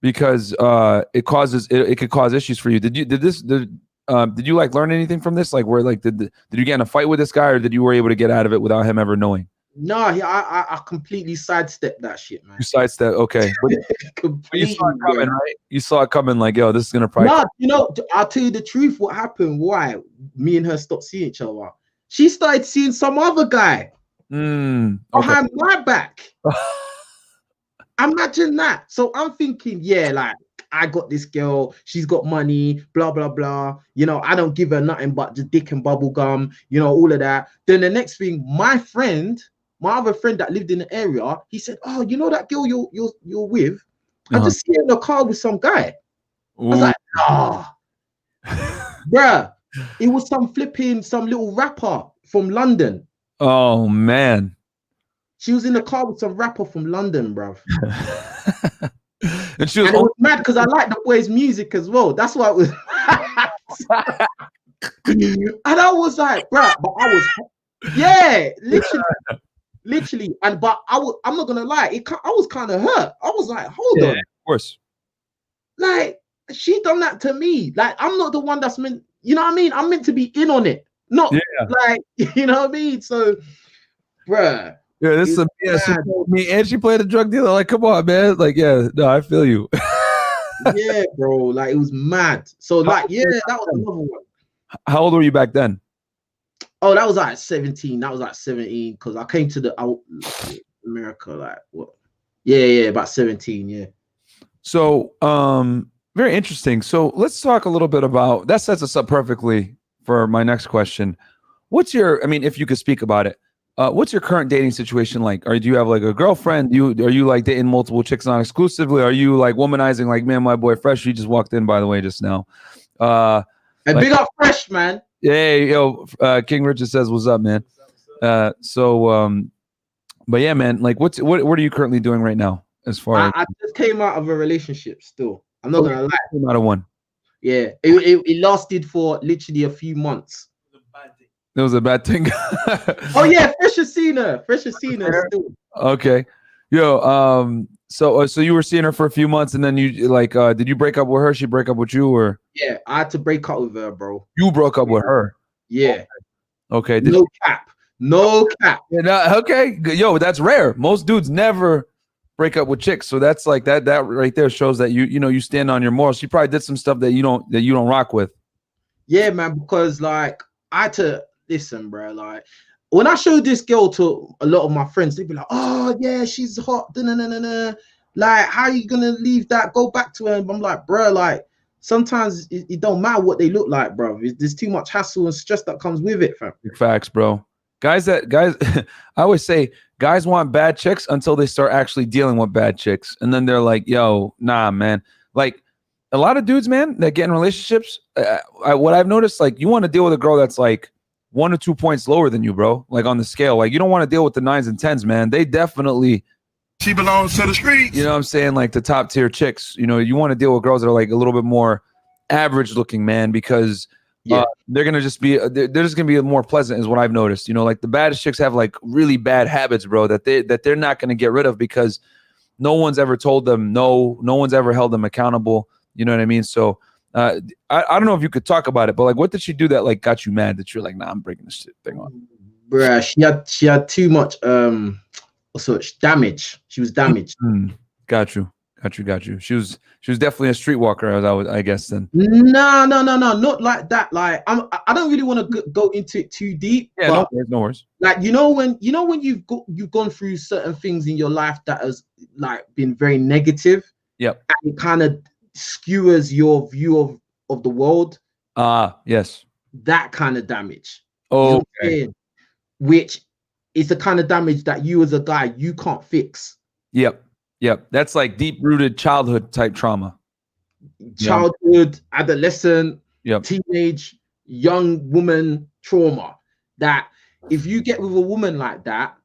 because it could cause issues for you. Did you like learn anything from this? Like where like did you get in a fight with this guy, or did you were able to get out of it without him ever knowing? No, I completely sidestepped that shit, man. You sidestepped, okay. But you saw it coming, right? You saw it coming, like, yo, this is gonna probably. No, you know, I'll tell you the truth. What happened? Why me and her stopped seeing each other? She started seeing some other guy behind my back. Imagine that. So I'm thinking, yeah, like I got this girl. She's got money. Blah blah blah. You know, I don't give her nothing but the dick and bubble gum. You know, all of that. Then the next thing, my other friend that lived in the area, he said, "Oh, you know that girl you're with? I just see her in the car with some guy." I was like, "Nah, bruh, it was some little rapper from London." Oh man, she was in the car with some rapper from London, bruv. and it was mad because I like the boy's music as well. That's why it was. And I was like, bruh, but I was, yeah, literally, and but I'm not gonna lie, I was kind of hurt. I was like, hold on, of course, like she done that to me. Like I'm not the one that's meant, you know what I mean? I'm meant to be in on it, not like, you know what I mean? So, bruh, yeah, this is she told me, and she played a drug dealer. Like, come on, man. Like, yeah, no, I feel you. Yeah, bro, like it was mad. So, like, yeah, that was another one. How old were you back then? Oh, that was like 17. That was like 17 because I came to America like what? Yeah, about 17. Yeah. So, very interesting. So let's talk a little bit about that. Sets us up perfectly for my next question. What's your? I mean, if you could speak about it, what's your current dating situation like? Or do you have like a girlfriend? Are you like dating multiple chicks non-exclusively? Are you like womanizing? Like, man, my boy Fresh, you just walked in, by the way, just now. And like, big up Fresh, man. Hey, yo, King Richez says, "What's up, man?" But yeah, man, like, what are you currently doing right now? As far as I just came out of a relationship. Still, I'm not gonna lie. Came out of one. Yeah, it lasted for literally a few months. It was a bad thing. Oh yeah, Fresh has seen her. Still. Okay, yo, so you were seeing her for a few months, and then you like, did you break up with her? She break up with you, or? Yeah, I had to break up with her, bro. You broke up with her. Yeah. Okay. No cap. Yeah, okay. Yo, that's rare. Most dudes never break up with chicks, so that's like that right there shows that you stand on your morals. She probably did some stuff that you don't rock with. Yeah, man, because like I had to listen, bro. Like when I showed this girl to a lot of my friends, they'd be like, "Oh yeah, she's hot." Like, how are you gonna leave that? Go back to her. And I'm like, bro, like sometimes it don't matter what they look like, bro. There's too much hassle and stress that comes with it, fam. Facts, bro. Guys, I always say guys want bad chicks until they start actually dealing with bad chicks, and then they're like, "Yo, nah, man." Like a lot of dudes, man, that get in relationships. What I've noticed, like, you want to deal with a girl that's like 1 or 2 points lower than you, bro. Like on the scale, like you don't want to deal with the 9s and 10s, man. They definitely. She belongs to the streets. You know what I'm saying? Like the top tier chicks, you want to deal with girls that are like a little bit more average looking, man, because they're going to just be, they're just going to be more pleasant is what I've noticed. Like the baddest chicks have like really bad habits, bro, that they're not going to get rid of because no one's ever told them no one's ever held them accountable. You know what I mean? So I don't know if you could talk about it, but like, what did she do that like got you mad that you're like, nah, I'm breaking this thing on? Bruh, she had too much, damage. She was damaged. Got you. She was definitely a streetwalker, I guess. Then no, not like that. Like I don't really want to go into it too deep. Yeah, but, no worries. Like when you've gone through certain things in your life that has like been very negative. Yep. And it kind of skewers your view of the world. Yes. That kind of damage. Oh, okay. Which is the kind of damage that you as a guy, you can't fix. Yep. That's like deep-rooted childhood type trauma. Childhood, adolescent, yep. teenage, young woman trauma. That if you get with a woman like that,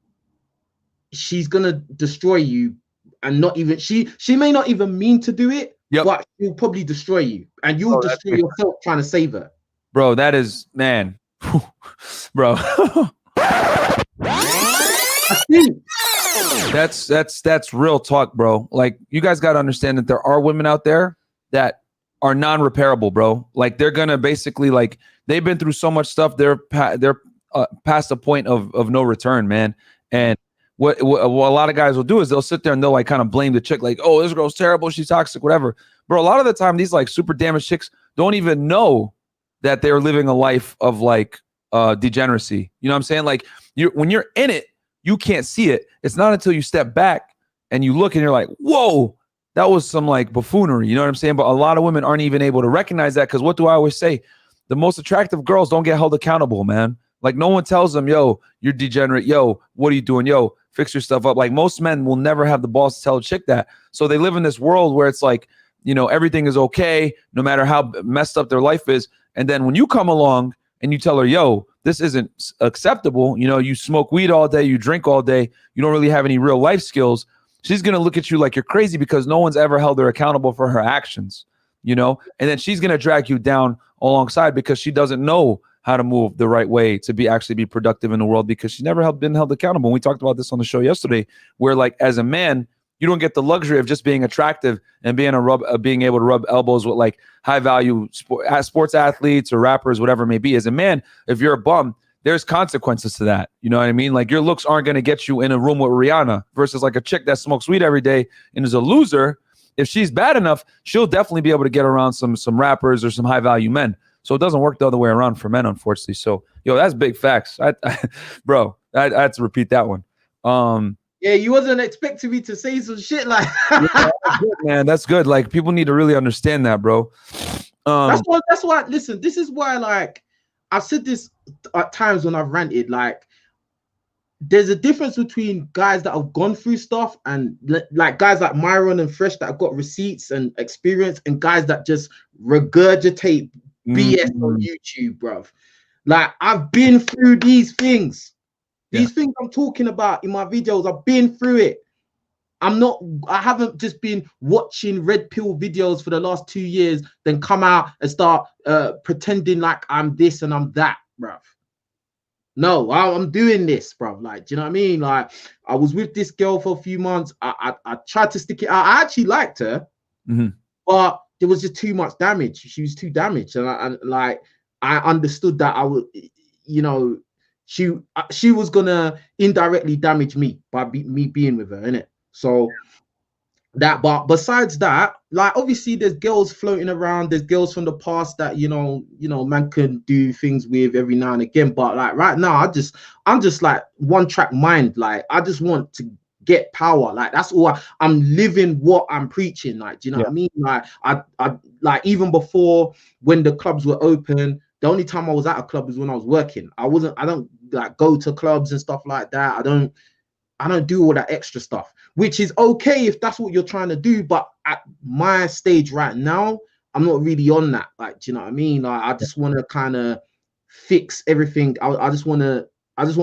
she's gonna destroy you, and not even she may not even mean to do it, but she'll probably destroy you, and you'll destroy yourself trying to save her. Bro, that is, man. Bro. That's real talk, bro. Like, you guys got to understand that there are women out there that are non-repairable, bro. Like, they're gonna basically, like, they've been through so much stuff, they're past the point of no return, man. And what a lot of guys will do is they'll sit there and they'll like kind of blame the chick, like, oh, this girl's terrible, she's toxic, whatever. Bro, a lot of the time these like super damaged chicks don't even know that they're living a life of like degeneracy. You know what I'm saying? Like, when you're in it, you can't see it. It's not until you step back and you look and you're like, whoa, that was some like buffoonery. You know what I'm saying? But a lot of women aren't even able to recognize that, because what do I always say? The most attractive girls don't get held accountable, man. Like, no one tells them, yo, you're degenerate. Yo, what are you doing? Yo, fix your stuff up. Like, most men will never have the balls to tell a chick that. So they live in this world where it's like, you know, everything is okay, no matter how messed up their life is. And then when you come along and you tell her, yo, this isn't acceptable, you know, you smoke weed all day, you drink all day, you don't really have any real life skills, she's going to look at you like you're crazy, because no one's ever held her accountable for her actions, you know? And then she's going to drag you down alongside, because she doesn't know how to move the right way to actually be productive in the world, because she's never been held accountable. And we talked about this on the show yesterday, where like, as a man, you don't get the luxury of just being attractive and being able to rub elbows with like high value sports athletes or rappers, whatever it may be. As a man, if you're a bum, there's consequences to that. You know what I mean? Like, your looks aren't going to get you in a room with Rihanna, versus like a chick that smokes weed every day and is a loser. If she's bad enough, she'll definitely be able to get around some rappers or some high value men. So it doesn't work the other way around for men, unfortunately. So, yo, that's big facts. Bro, I had to repeat that one. Yeah, you wasn't expecting me to say some shit like yeah, that's good, man. That's good. Like, people need to really understand that, bro. That's why. Listen, this is why. Like, I've said this at times when I've ranted. Like, there's a difference between guys that have gone through stuff and like guys like Myron and Fresh that have got receipts and experience, and guys that just regurgitate BS on YouTube, bruv. Like, I've been through these things. These things I'm talking about in my videos, I've been through it. I haven't just been watching red pill videos for the last 2 years, then come out and start pretending like I'm this and I'm that, bruv. No, I'm doing this, bruv. Like, do you know what I mean? Like, I was with this girl for a few months. I tried to stick it out. I actually liked her, but there was just too much damage. She was too damaged. And I understood that I would, you know, she was gonna indirectly damage me by me being with her, innit? So that, but besides that, like, obviously there's girls floating around, there's girls from the past that you know man can do things with every now and again, but like right now I'm just like one track mind. Like, I just want to get power. Like, that's all I'm living what I'm preaching. Like, do you know what I mean? Like, I like, even before, when the clubs were open, the only time I was at a club is when I was working. I don't like go to clubs and stuff like that. I don't do all that extra stuff, which is okay if that's what you're trying to do. But at my stage right now, I'm not really on that. Like, do you know what I mean? Like, I just want to kind of fix everything. I just want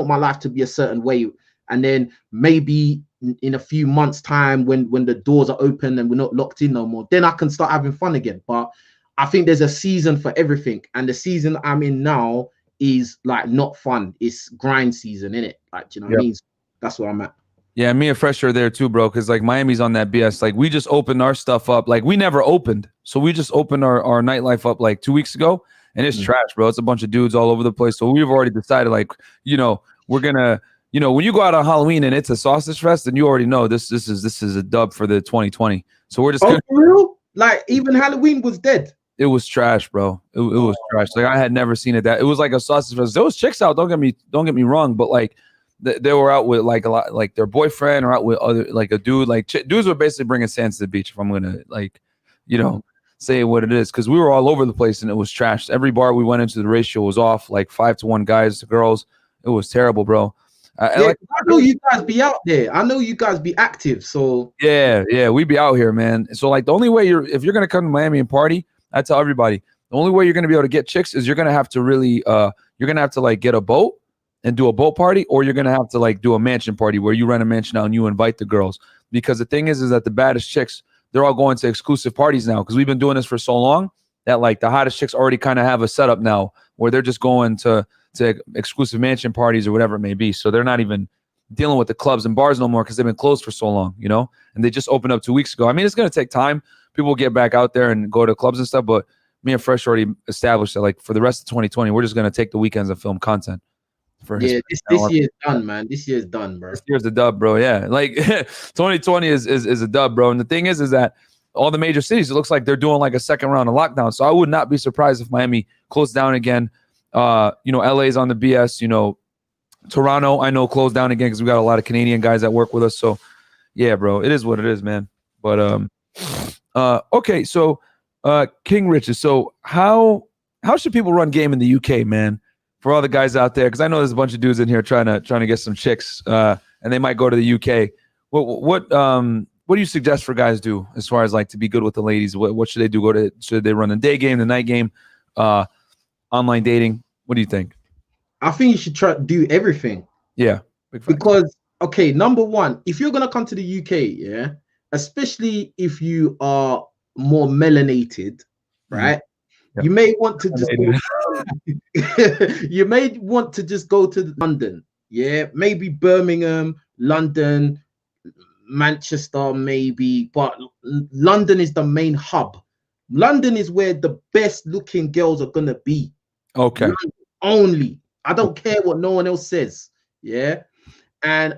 my life to be a certain way. And then maybe in a few months' time, when the doors are open and we're not locked in no more, then I can start having fun again. But I think there's a season for everything, and the season I'm in now is like not fun. It's grind season, innit? Like, do you know what I mean? That's where I'm at. Yeah, me and Fresh are there too, bro. Because like, Miami's on that BS. Like, we just opened our stuff up. Like, we never opened, so we just opened our nightlife up like 2 weeks ago, and it's trash, bro. It's a bunch of dudes all over the place. So we've already decided, like, you know, we're gonna, you know, when you go out on Halloween and it's a sausage fest, then you already know this is a dub for the 2020. So we're just for real? Like, even Halloween was dead. It was trash, bro. It was trash. Like, I had never seen it that. It was like a sausage fest. There was chicks out. Don't get me wrong, but like, they were out with like a lot, like their boyfriend, or out with other, like a dude. Like, dudes were basically bringing sand to the beach. If I'm gonna, like, you know, say what it is, because we were all over the place and it was trashed. Every bar we went into, the ratio was off, like 5-to-1 guys to girls. It was terrible, bro. I know you guys be out there. I know you guys be active. So yeah, we be out here, man. So like the only way if you're gonna come to Miami and party, I tell everybody the only way you're gonna be able to get chicks is you're gonna have to really you're gonna have to like get a boat and do a boat party, or you're gonna have to like do a mansion party where you rent a mansion out and you invite the girls. Because the thing is that the baddest chicks, they're all going to exclusive parties now, because we've been doing this for so long that like the hottest chicks already kind of have a setup now where they're just going to exclusive mansion parties or whatever it may be. So they're not even dealing with the clubs and bars no more because they've been closed for so long, you know, and they just opened up 2 weeks ago. I mean, it's going to take time. People will get back out there and go to clubs and stuff, but me and Fresh already established that like for the rest of 2020, we're just going to take the weekends and film content. Yeah, this year's done, man. This year's done, bro. This year's the dub, bro. Yeah, like 2020 is a dub, bro. And the thing is that all the major cities, it looks like they're doing like a second round of lockdown. So I would not be surprised if Miami closed down again. You know, LA's on the BS. You know, Toronto, I know, closed down again because we got a lot of Canadian guys that work with us. So yeah, bro, it is what it is, man. But okay, so King Riches. So how should people run game in the UK, man? For all the guys out there, because I know there's a bunch of dudes in here trying to get some chicks, and they might go to the UK. What do you suggest for guys do as far as like to be good with the ladies? What should they do? Should they run the day game, the night game, online dating? What do you think? I think you should try to do everything. Yeah, because okay, number one, if you're gonna come to the UK, yeah, especially if you are more melanated, right? Yep. You may want to just you may want to just go to London, yeah, maybe Birmingham, London, Manchester, maybe, but London is the main hub. London is where the best looking girls are gonna be. Okay. London only. I don't care what no one else says. Yeah. And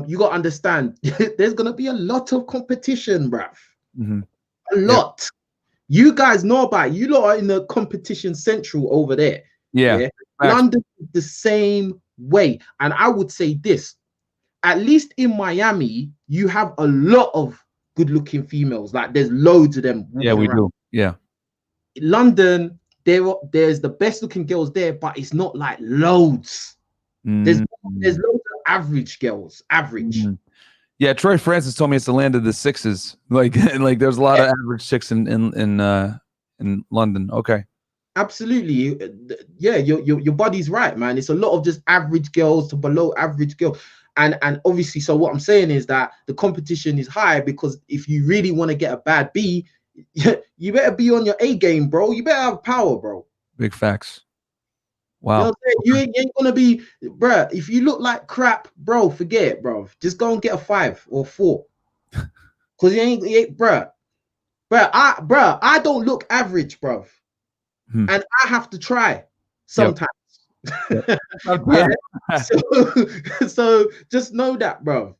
you got to understand, there's gonna be a lot of competition, bruv. Mm-hmm. A lot. Yep. You guys know about it. You lot are in the competition central over there. Yeah. London is the same way. And I would say this, at least in Miami, you have a lot of good looking females. Like there's loads of them. Yeah, we do. Yeah. In London, there's the best looking girls there, but it's not like loads. There's loads of average girls. Average. Yeah, Troy Francis told me it's the land of the sixes. Like there's a lot of average chicks in London. Okay. Absolutely. Yeah, your body's right, man. It's a lot of just average girls to below average girls. And obviously, so what I'm saying is that the competition is high, because if you really want to get a bad B, you better be on your A game, bro. You better have power, bro. Big facts. Wow. You know, you ain't gonna be, bro. If you look like crap, bro, forget it, bro. Just go and get a 5 or 4, cause you ain't, bro. I don't look average, bro, and I have to try sometimes. Yep. Yeah? so just know that, bro.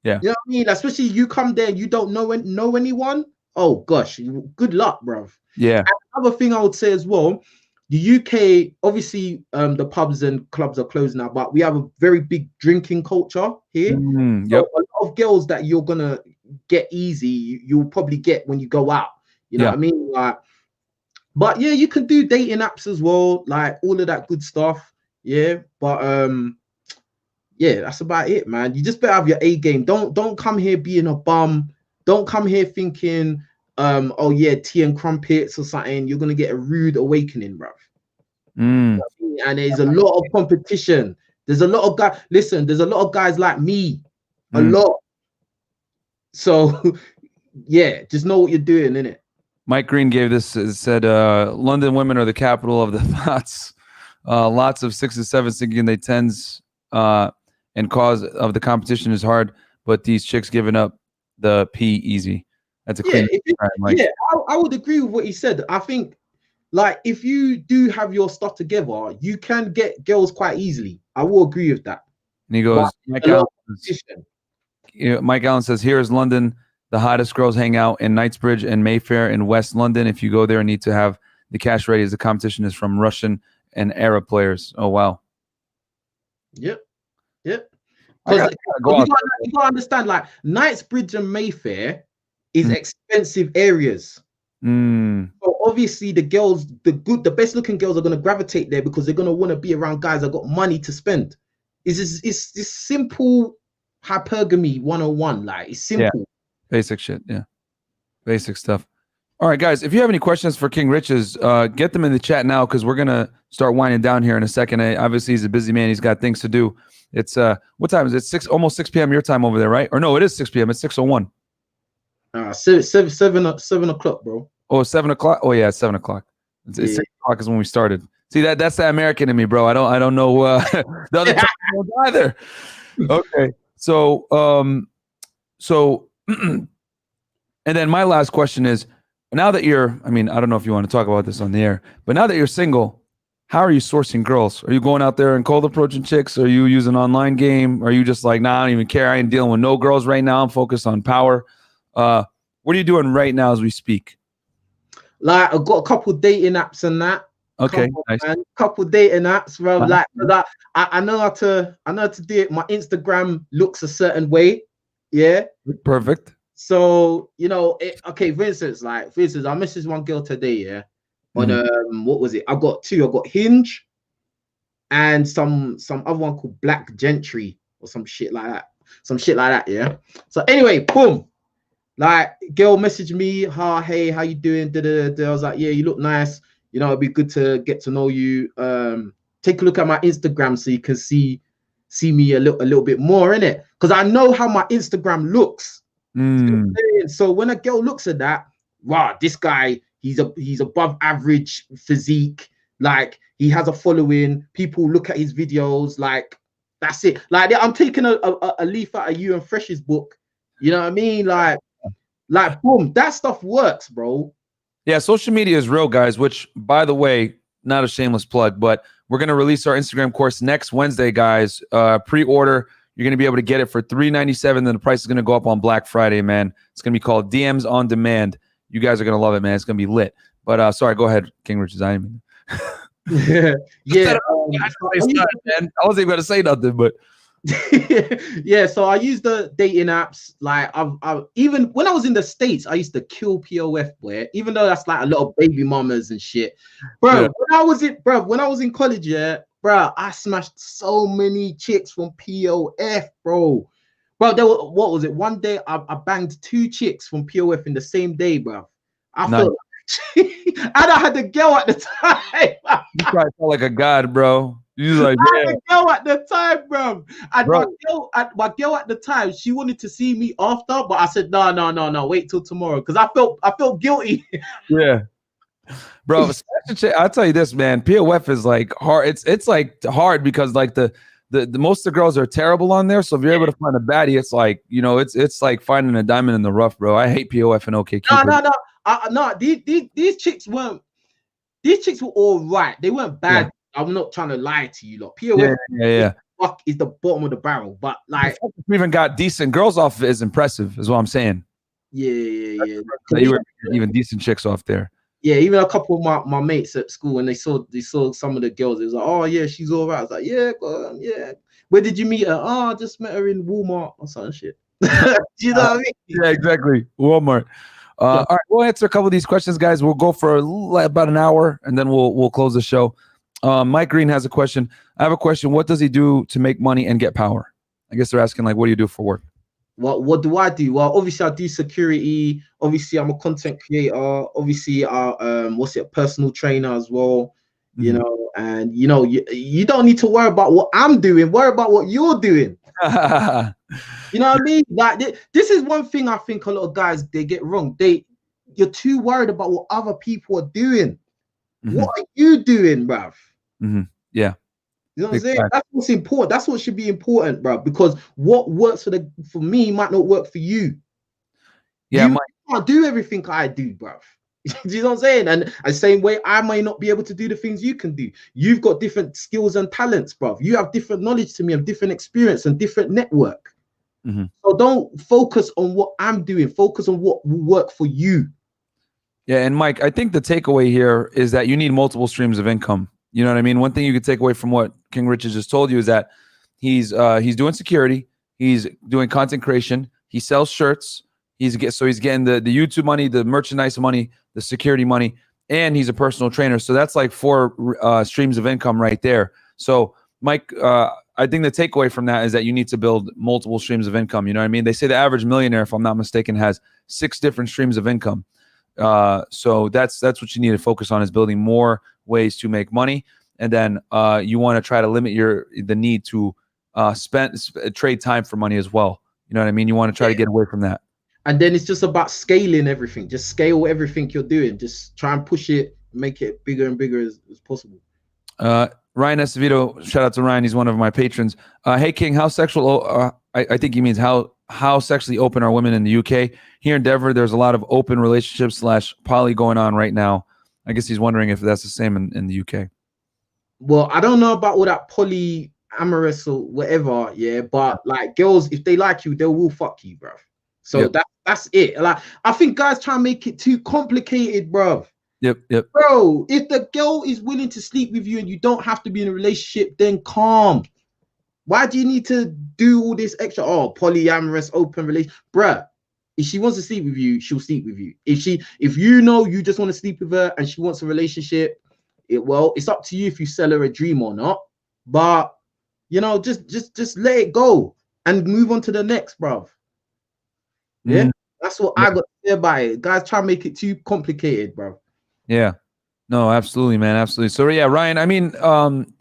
Yeah. You know what I mean? Especially you come there, you don't know anyone. Oh gosh, good luck, bro. Yeah. And another thing I would say as well, the UK, obviously, the pubs and clubs are closed now, but we have a very big drinking culture here. Yep. So a lot of girls that you're gonna get easy, you'll probably get when you go out. You know what I mean? Like, but yeah, you can do dating apps as well, like all of that good stuff. Yeah, but yeah, that's about it, man. You just better have your A game. Don't come here being a bum. Don't come here thinking, oh yeah, tea and crumpets or something. You're gonna get a rude awakening, bruv. And there's a lot of competition. There's a lot of guys. Listen, there's a lot of guys like me. A lot. So yeah, just know what you're doing, innit? Mike Green gave this, said London women are the capital of the thoughts. Lots of 6s, 7s thinking they 10s, and cause of the competition is hard, but these chicks giving up the P easy. That's a clean. Yeah, I would agree with what he said. I think, like, if you do have your stuff together, you can get girls quite easily. I will agree with that. And he goes, Mike Allen says, here is London. The hottest girls hang out in Knightsbridge and Mayfair in West London. If you go there, need to have the cash ready, as the competition is from Russian and Arab players. Oh, wow. Yep. Because you gotta understand, like, Knightsbridge and Mayfair is expensive areas. So obviously the girls, the best looking girls are gonna gravitate there because they're gonna want to be around guys that got money to spend. It's this simple hypergamy 101. Like it's simple. Yeah. Basic shit. Yeah. Basic stuff. All right, guys, if you have any questions for King Riches, get them in the chat now because we're going to start winding down here in a second. Obviously, he's a busy man. He's got things to do. It's what time is it? Almost 6 p.m. your time over there, right? Or no, it is 6 p.m. It's 6:01. 7 o'clock, bro. Oh, 7 o'clock? Oh, yeah, it's 7 o'clock. It's 6 o'clock is when we started. See, that's the American in me, bro. I don't know the other time either. Okay. So, and then my last question is, now that you're, I mean, I don't know if you want to talk about this on the air, but now that you're single, how are you sourcing girls? Are you going out there and cold approaching chicks? Are you using an online game? Are you just like, nah, I don't even care. I ain't dealing with no girls right now. I'm focused on power. What are you doing right now as we speak? Like, I've got a couple dating apps and that. Okay, nice. Couple dating apps, bro. Like, I know how to do it. My Instagram looks a certain way. Yeah. Perfect. So, you know, okay, for instance, I messaged one girl today, yeah. On what was it? I got two. I got Hinge and some other one called Black Gentry or some shit like that. Yeah. So anyway, boom. Like, girl messaged me, hey, how you doing? I was like, yeah, you look nice. You know, it'd be good to get to know you. Take a look at my Instagram so you can see me a little bit more in it. Because I know how my Instagram looks. So when a girl looks at that, wow, this guy, he's above average physique, like he has a following, people look at his videos, like that's it. Like I'm taking a leaf out of you and Fresh's book, you know what I mean? Like boom, that stuff works, bro. Yeah, social media is real, guys, which, by the way, not a shameless plug, but we're going to release our Instagram course next Wednesday, guys. Pre-order. You're going to be able to get it for $397. Then the price is going to go up on Black Friday, man. It's going to be called DMs on Demand. You guys are going to love it, man. It's going to be lit. But sorry, go ahead, King Riches. I wasn't even going to say nothing, but yeah. So I use the dating apps. Like I've even when I was in the States, I used to kill POF, boy. Even though that's like a lot of baby mamas and shit, bro. Yeah. When I was in college, yeah. Bro, I smashed so many chicks from POF, bro. Bro, what was it? One day I banged 2 chicks from POF in the same day, bro. I felt and I had a girl at the time. You probably felt like a god, bro. You like, I had a girl at the time, bro. And my girl at the time, she wanted to see me after, but I said, no, wait till tomorrow. Because I felt guilty. Yeah. Bro, I'll tell you this, man. POF is like hard. It's like hard because like the most of the girls are terrible on there. So if you're able to find a baddie, it's like, you know, it's like finding a diamond in the rough, bro. I hate POF and OkCupid. No. These chicks were all right. They weren't bad. Yeah. I'm not trying to lie to you, lot. POF is the bottom of the barrel. But like, we even got decent girls off of it is impressive, is what I'm saying. Yeah. You were even decent chicks off there. Yeah, even a couple of my mates at school, when they saw some of the girls, it was like, oh yeah, she's all right. I was like, yeah. Where did you meet her? Oh, I just met her in Walmart or some shit. You know what I mean? Yeah, exactly. Walmart. All right, we'll answer a couple of these questions, guys. We'll go for about an hour, and then we'll close the show. Mike Green has a question. I have a question. What does he do to make money and get power? I guess they're asking, like, what do you do for work? What do I do? Well, obviously I do security. Obviously I'm a content creator. Obviously a personal trainer as well. Mm-hmm. You know, and you know, you don't need to worry about what I'm doing. Worry about what you're doing. You know what I mean? Like this is one thing I think a lot of guys they get wrong. You're too worried about what other people are doing. Mm-hmm. What are you doing, bruv? Mm-hmm. Yeah. You know what I'm saying? That's what's important. That's what should be important, bro. Because what works for me might not work for you. Yeah, you can't do everything I do, bro. You know what I'm saying? And the same way, I may not be able to do the things you can do. You've got different skills and talents, bro. You have different knowledge to me, and different experience, and different network. Mm-hmm. So don't focus on what I'm doing. Focus on what will work for you. Yeah, and Mike, I think the takeaway here is that you need multiple streams of income. You know what I mean? One thing you could take away from what King Riches just told you is that he's doing security, he's doing content creation, he sells shirts, he's getting the YouTube money, the merchandise money, the security money, and he's a personal trainer. So that's like 4 streams of income right there. So Mike, I think the takeaway from that is that you need to build multiple streams of income. You know what I mean? They say the average millionaire, if I'm not mistaken, has 6 different streams of income. So that's what you need to focus on, is building more ways to make money. And then you want to try to limit the need to trade time for money as well. You know what I mean? You want to try to get away from that. And then it's just about scaling everything. Just scale everything you're doing. Just try and push it, make it bigger and bigger as possible. Ryan Escovedo, shout out to Ryan. He's one of my patrons. Hey, King, how sexual? I think he means how sexually open are women in the UK? Here in Denver, there's a lot of open relationships / poly going on right now. I guess he's wondering if that's the same in the UK. Well, I don't know about all that polyamorous or whatever, yeah. But like girls, if they like you, they will fuck you, bro. So that's it. Like I think guys try and make it too complicated, bro. Yep. Bro, if the girl is willing to sleep with you and you don't have to be in a relationship, then calm. Why do you need to do all this extra? Oh, polyamorous, open relation, bruh. If she wants to sleep with you, she'll sleep with you. If you know you just want to sleep with her and she wants a relationship, it's up to you if you sell her a dream or not. But you know, just let it go and move on to the next, bruv. Yeah, that's what I got to say about it. Guys try to make it too complicated, bruv. Yeah. No, absolutely, man. Absolutely. So yeah, Ryan, I mean,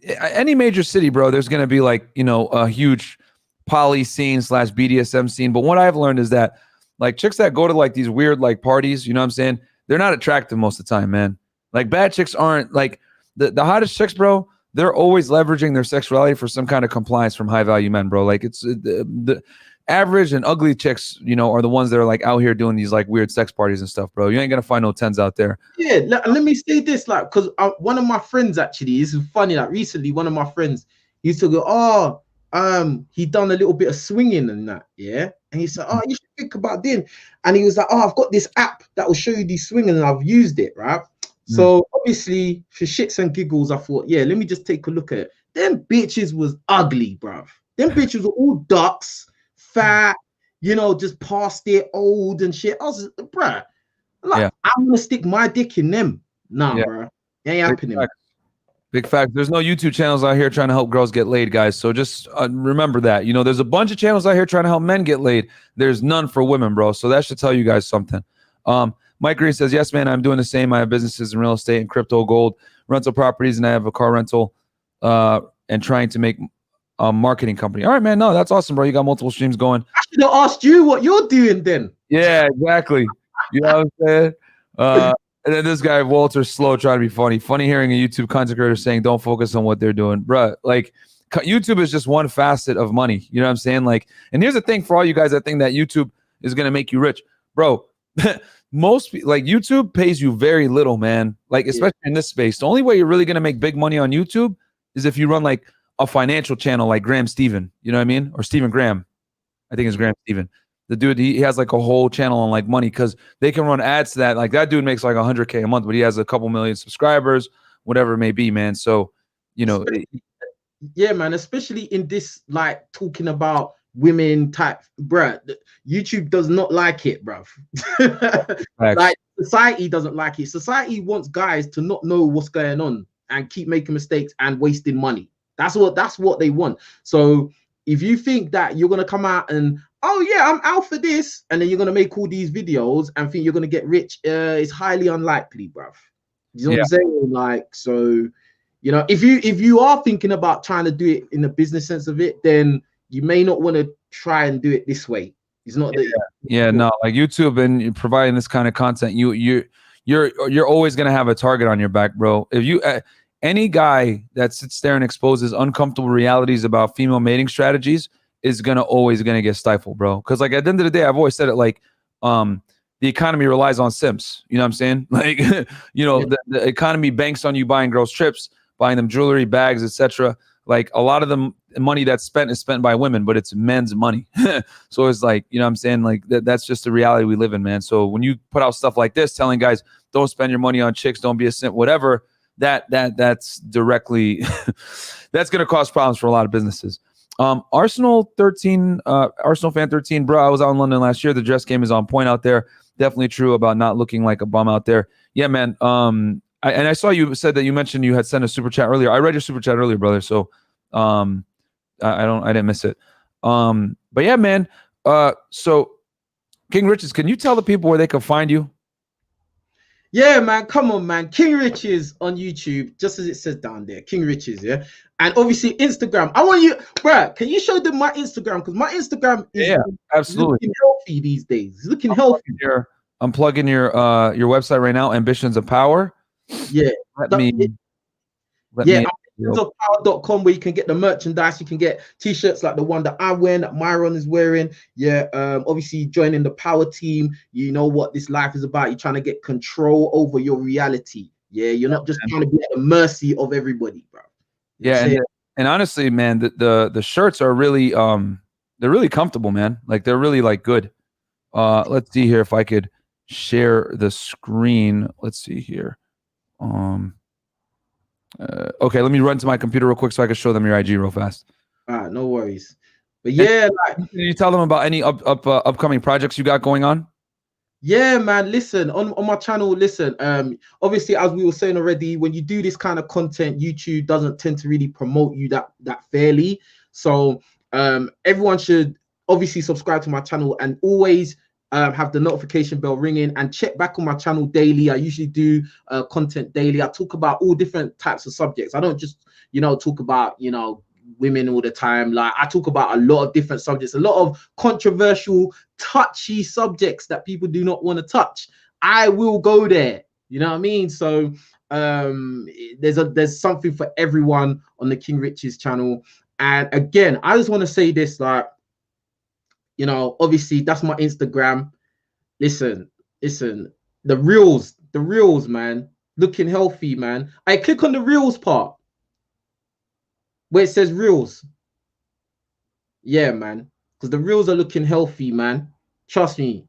any major city, bro, there's going to be like, you know, a huge poly scene / BDSM scene. But what I've learned is that like chicks that go to like these weird like parties, you know what I'm saying? They're not attractive most of the time, man. Like bad chicks aren't like the hottest chicks, bro. They're always leveraging their sexuality for some kind of compliance from high value men, bro. Like it's the average and ugly chicks, you know, are the ones that are like out here doing these like weird sex parties and stuff, bro. You ain't gonna find no 10s out there. Yeah, let me say this, like, because one of my friends actually, this is funny. Like recently, one of my friends used to go, he done a little bit of swinging and that, yeah. And he said, oh, you should think about doing. And he was like, oh, I've got this app that will show you these swinging, and I've used it, right? So obviously, for shits and giggles, I thought, yeah, let me just take a look at it. Them bitches was ugly, bruv. Them bitches were all ducks. Fat, you know, just past it, old and shit. I was, bruh, like, I'm gonna stick my dick in them. Nah, bruh, it ain't happening. Big fact. There's no YouTube channels out here trying to help girls get laid, guys. So just remember that. You know, there's a bunch of channels out here trying to help men get laid. There's none for women, bro. So that should tell you guys something. Mike Green says, yes, man, I'm doing the same. I have businesses in real estate and crypto, gold, rental properties, and I have a car rental and trying to make a marketing company. All right, man. No, that's awesome, bro. You got multiple streams going. I should have asked you what you're doing then. Yeah, exactly. You know what I'm saying? And then this guy, Walter Slow, trying to be funny. Funny hearing a YouTube content creator saying, don't focus on what they're doing. Bruh, like, YouTube is just one facet of money. You know what I'm saying? Like, and here's the thing for all you guys that think that YouTube is going to make you rich. Bro, like, YouTube pays you very little, man. Like, especially in this space. The only way you're really going to make big money on YouTube is if you run, like, a financial channel like Graham Stephen, you know what I mean? Or Stephen Graham. I think it's Graham Stephen. The dude, he has like a whole channel on like money because they can run ads to that. Like that dude makes like 100K a month, but he has a couple million subscribers, whatever it may be, man. So, you know. Yeah, man, especially in this, like talking about women type, bruh, YouTube does not like it, bruv. Like society doesn't like it. Society wants guys to not know what's going on and keep making mistakes and wasting money. That's what they want. So if you think that you're gonna come out and, oh yeah, I'm out for this, and then you're gonna make all these videos and think you're gonna get rich, it's highly unlikely, bruv. You know what I'm saying? Like, so, you know, if you are thinking about trying to do it in the business sense of it, then you may not want to try and do it this way. It's not that. No, like YouTube and providing this kind of content, you're always gonna have a target on your back, bro. If you any guy that sits there and exposes uncomfortable realities about female mating strategies is always gonna get stifled, bro. Because like at the end of the day, I've always said it, like the economy relies on simps. You know what I'm saying? Like, you know, the economy banks on you buying girls trips, buying them jewelry, bags, etc. Like a lot of the money that's spent is spent by women, but it's men's money. So it's like, you know what I'm saying? Like that's just the reality we live in, man. So when you put out stuff like this, telling guys, don't spend your money on chicks, don't be a simp, whatever, that's directly, that's going to cause problems for a lot of businesses. Arsenal fan 13, bro, I was out in London last year. The dress game is on point out there. Definitely true about not looking like a bum out there. Yeah, man. I saw you said that you mentioned you had sent a super chat earlier. I read your super chat earlier, brother. So, I didn't miss it. But yeah, man. So King Riches, can you tell the people where they can find you? Yeah, man, come on, man. King Riches on YouTube, just as it says down there, King Riches, yeah. And obviously Instagram. I want you, bruh, can you show them my Instagram? Because my Instagram is absolutely looking healthy these days. It's looking healthy. I'm plugging your website right now, Ambitions of Power. Yeah. Let me ambitionsofpower.com, where you can get the merchandise. You can get t-shirts like the one that I'm wearing, that Myron is wearing. Yeah, obviously joining the power team. You know what this life is about. You're trying to get control over your reality. Yeah, you're not just trying to be at the mercy of everybody, bro. And honestly, man, the shirts are really they're really comfortable, man. Like they're really like good. Let's see here if I could share the screen. Let's see here. Okay, let me run to my computer real quick so I can show them your IG real fast. All right, no worries. But yeah, can you tell them about any upcoming projects you got going on? Yeah, man. Listen, on my channel, listen. Obviously, as we were saying already, when you do this kind of content, YouTube doesn't tend to really promote you that fairly. So everyone should obviously subscribe to my channel and always have the notification bell ringing and check back on my channel daily. I usually do content daily. I talk about all different types of subjects. I don't just, talk about, women all the time. Like I talk about a lot of different subjects, a lot of controversial, touchy subjects that people do not want to touch. I will go there. You know what I mean? So there's something for everyone on the King Riches channel. And again, I just want to say this, like, obviously that's my Instagram. Listen, the reels, man, looking healthy, man. I click on the reels part where it says reels. Yeah, man, because the reels are looking healthy, man. Trust me.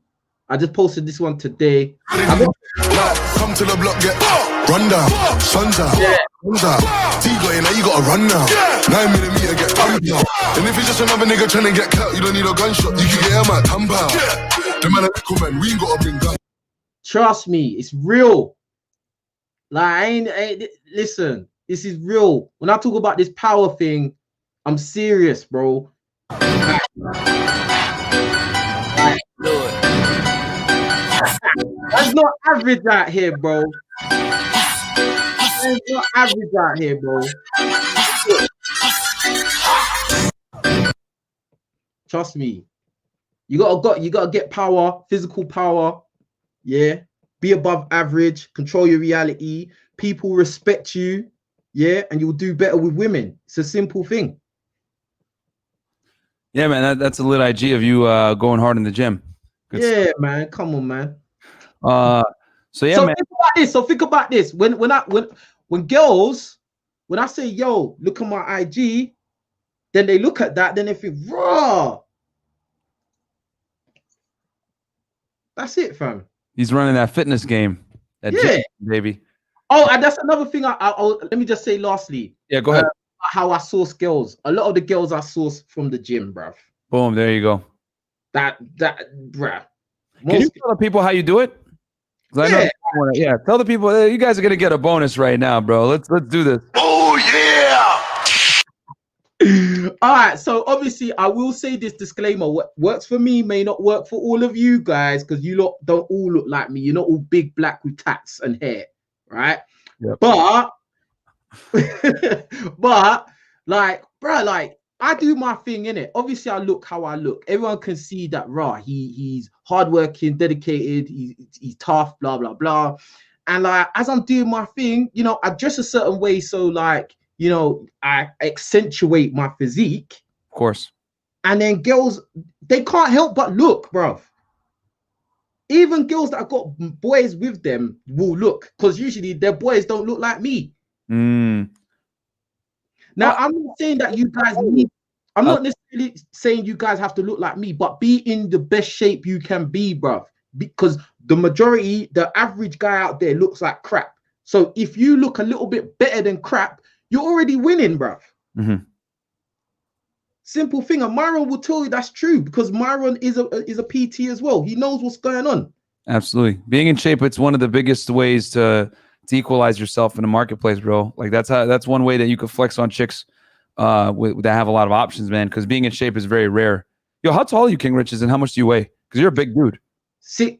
I just posted this one today. Come to the block, get run down, sun's out, now you gotta run now. 9mm get pumped now. And if it's just another nigga trying to get cut, you don't need a gunshot. You can get him at Tampa. The man a little man, we ain't gotta bring guns. Trust me, it's real. Like listen, this is real. When I talk about this power thing, I'm serious, bro. That's not average out here, bro. That's not average out here, bro. Trust me. You gotta get power, physical power. Yeah. Be above average, control your reality. People respect you. Yeah, and you'll do better with women. It's a simple thing. Yeah, man, that's a lit IG of you going hard in the gym. Good stuff. Man, come on, man. So yeah, man. Think about this. When girls, when I say, yo, look at my IG, then they look at that, then they think, raw. That's it, fam. He's running that fitness game. Gym, baby. Oh, and that's another thing. Let me just say lastly. Yeah, go ahead. How I source girls. A lot of the girls I source from the gym, bruv. Boom, there you go. That, bruh. Can you tell the people how you do it? Tell the people you guys are gonna get a bonus right now, bro. Let's do this. Oh yeah. All right, so obviously I will say this disclaimer: what works for me may not work for all of you guys, because you lot don't all look like me. You're not all big black with tats and hair, right? Yep. But like, bro, like I do my thing, innit? Obviously I look how I look. Everyone can see that he's hardworking, dedicated, he's tough, blah blah blah. And like as I'm doing my thing, I dress a certain way, so like, I accentuate my physique. Of course. And then girls, they can't help but look, bruv. Even girls that have got boys with them will look, because usually their boys don't look like me. Now, I'm not saying that you guys I'm not necessarily saying you guys have to look like me, but be in the best shape you can be, bruv. Because the average guy out there looks like crap. So if you look a little bit better than crap, you're already winning, bruv. Simple thing. And Myron will tell you that's true, because Myron is a PT as well. He knows what's going on. Absolutely. Being in shape, it's one of the biggest ways to equalize yourself in the marketplace, bro. Like that's one way that you could flex on chicks that have a lot of options, man, because being in shape is very rare. Yo, how tall are you, King Riches, and how much do you weigh? Because you're a big dude.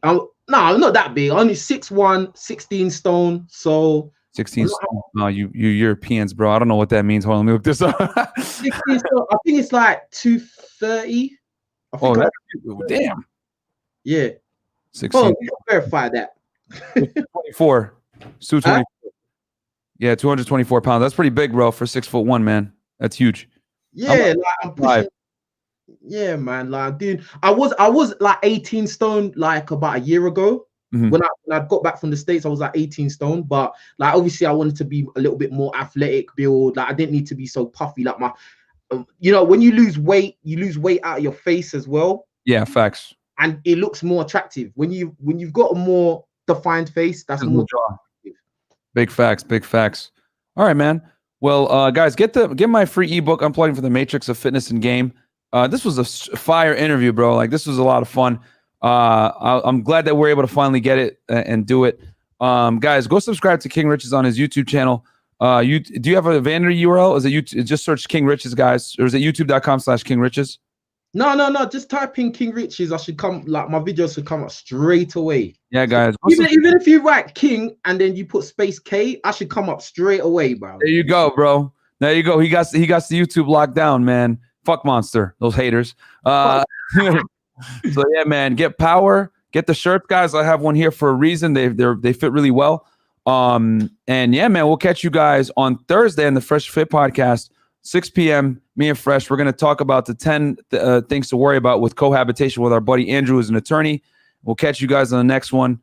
No, I'm not that big. Only 6'1", 16 stone. So 16 stone. No, you Europeans, bro. I don't know what that means. Hold on, let me look this up. 16 stone, I think it's like 230. Damn. Yeah. 16. Oh, verify that. 24. 224. Yeah, 224 pounds. That's pretty big, bro, for 6'1", man. That's huge. Yeah, like I'm pushing. Yeah, man. Like, dude, I was like 18 stone like about a year ago. When I got back from the States, I was like 18 stone. But like, obviously, I wanted to be a little bit more athletic build. Like, I didn't need to be so puffy. Like my, when you lose weight out of your face as well. Yeah, facts. And it looks more attractive when you've got a more defined face. That's more attractive. Big facts. Big facts. All right, man. Well, guys, get my free ebook, Unplugging for the Matrix of Fitness and Game. This was a fire interview, bro. Like, this was a lot of fun. I'm glad that we're able to finally get it and do it. Guys, go subscribe to King Riches on his YouTube channel. Do you have a vanity URL? Is it YouTube? Just search King Riches, guys, or is it youtube.com/King Riches? No. Just type in King Riches. I should come. Like, my videos should come up straight away. Yeah, guys. Even if you write King and then you put space K, I should come up straight away, bro. There you go, bro. There you go. He got the YouTube locked down, man. Fuck Monster, those haters. So yeah, man. Get power. Get the shirts, guys. I have one here for a reason. They fit really well. And yeah, man. We'll catch you guys on Thursday on the Fresh Fit podcast, 6 p.m. Me and Fresh. We're gonna talk about the 10 things to worry about with cohabitation with our buddy Andrew, who's an attorney. We'll catch you guys on the next one.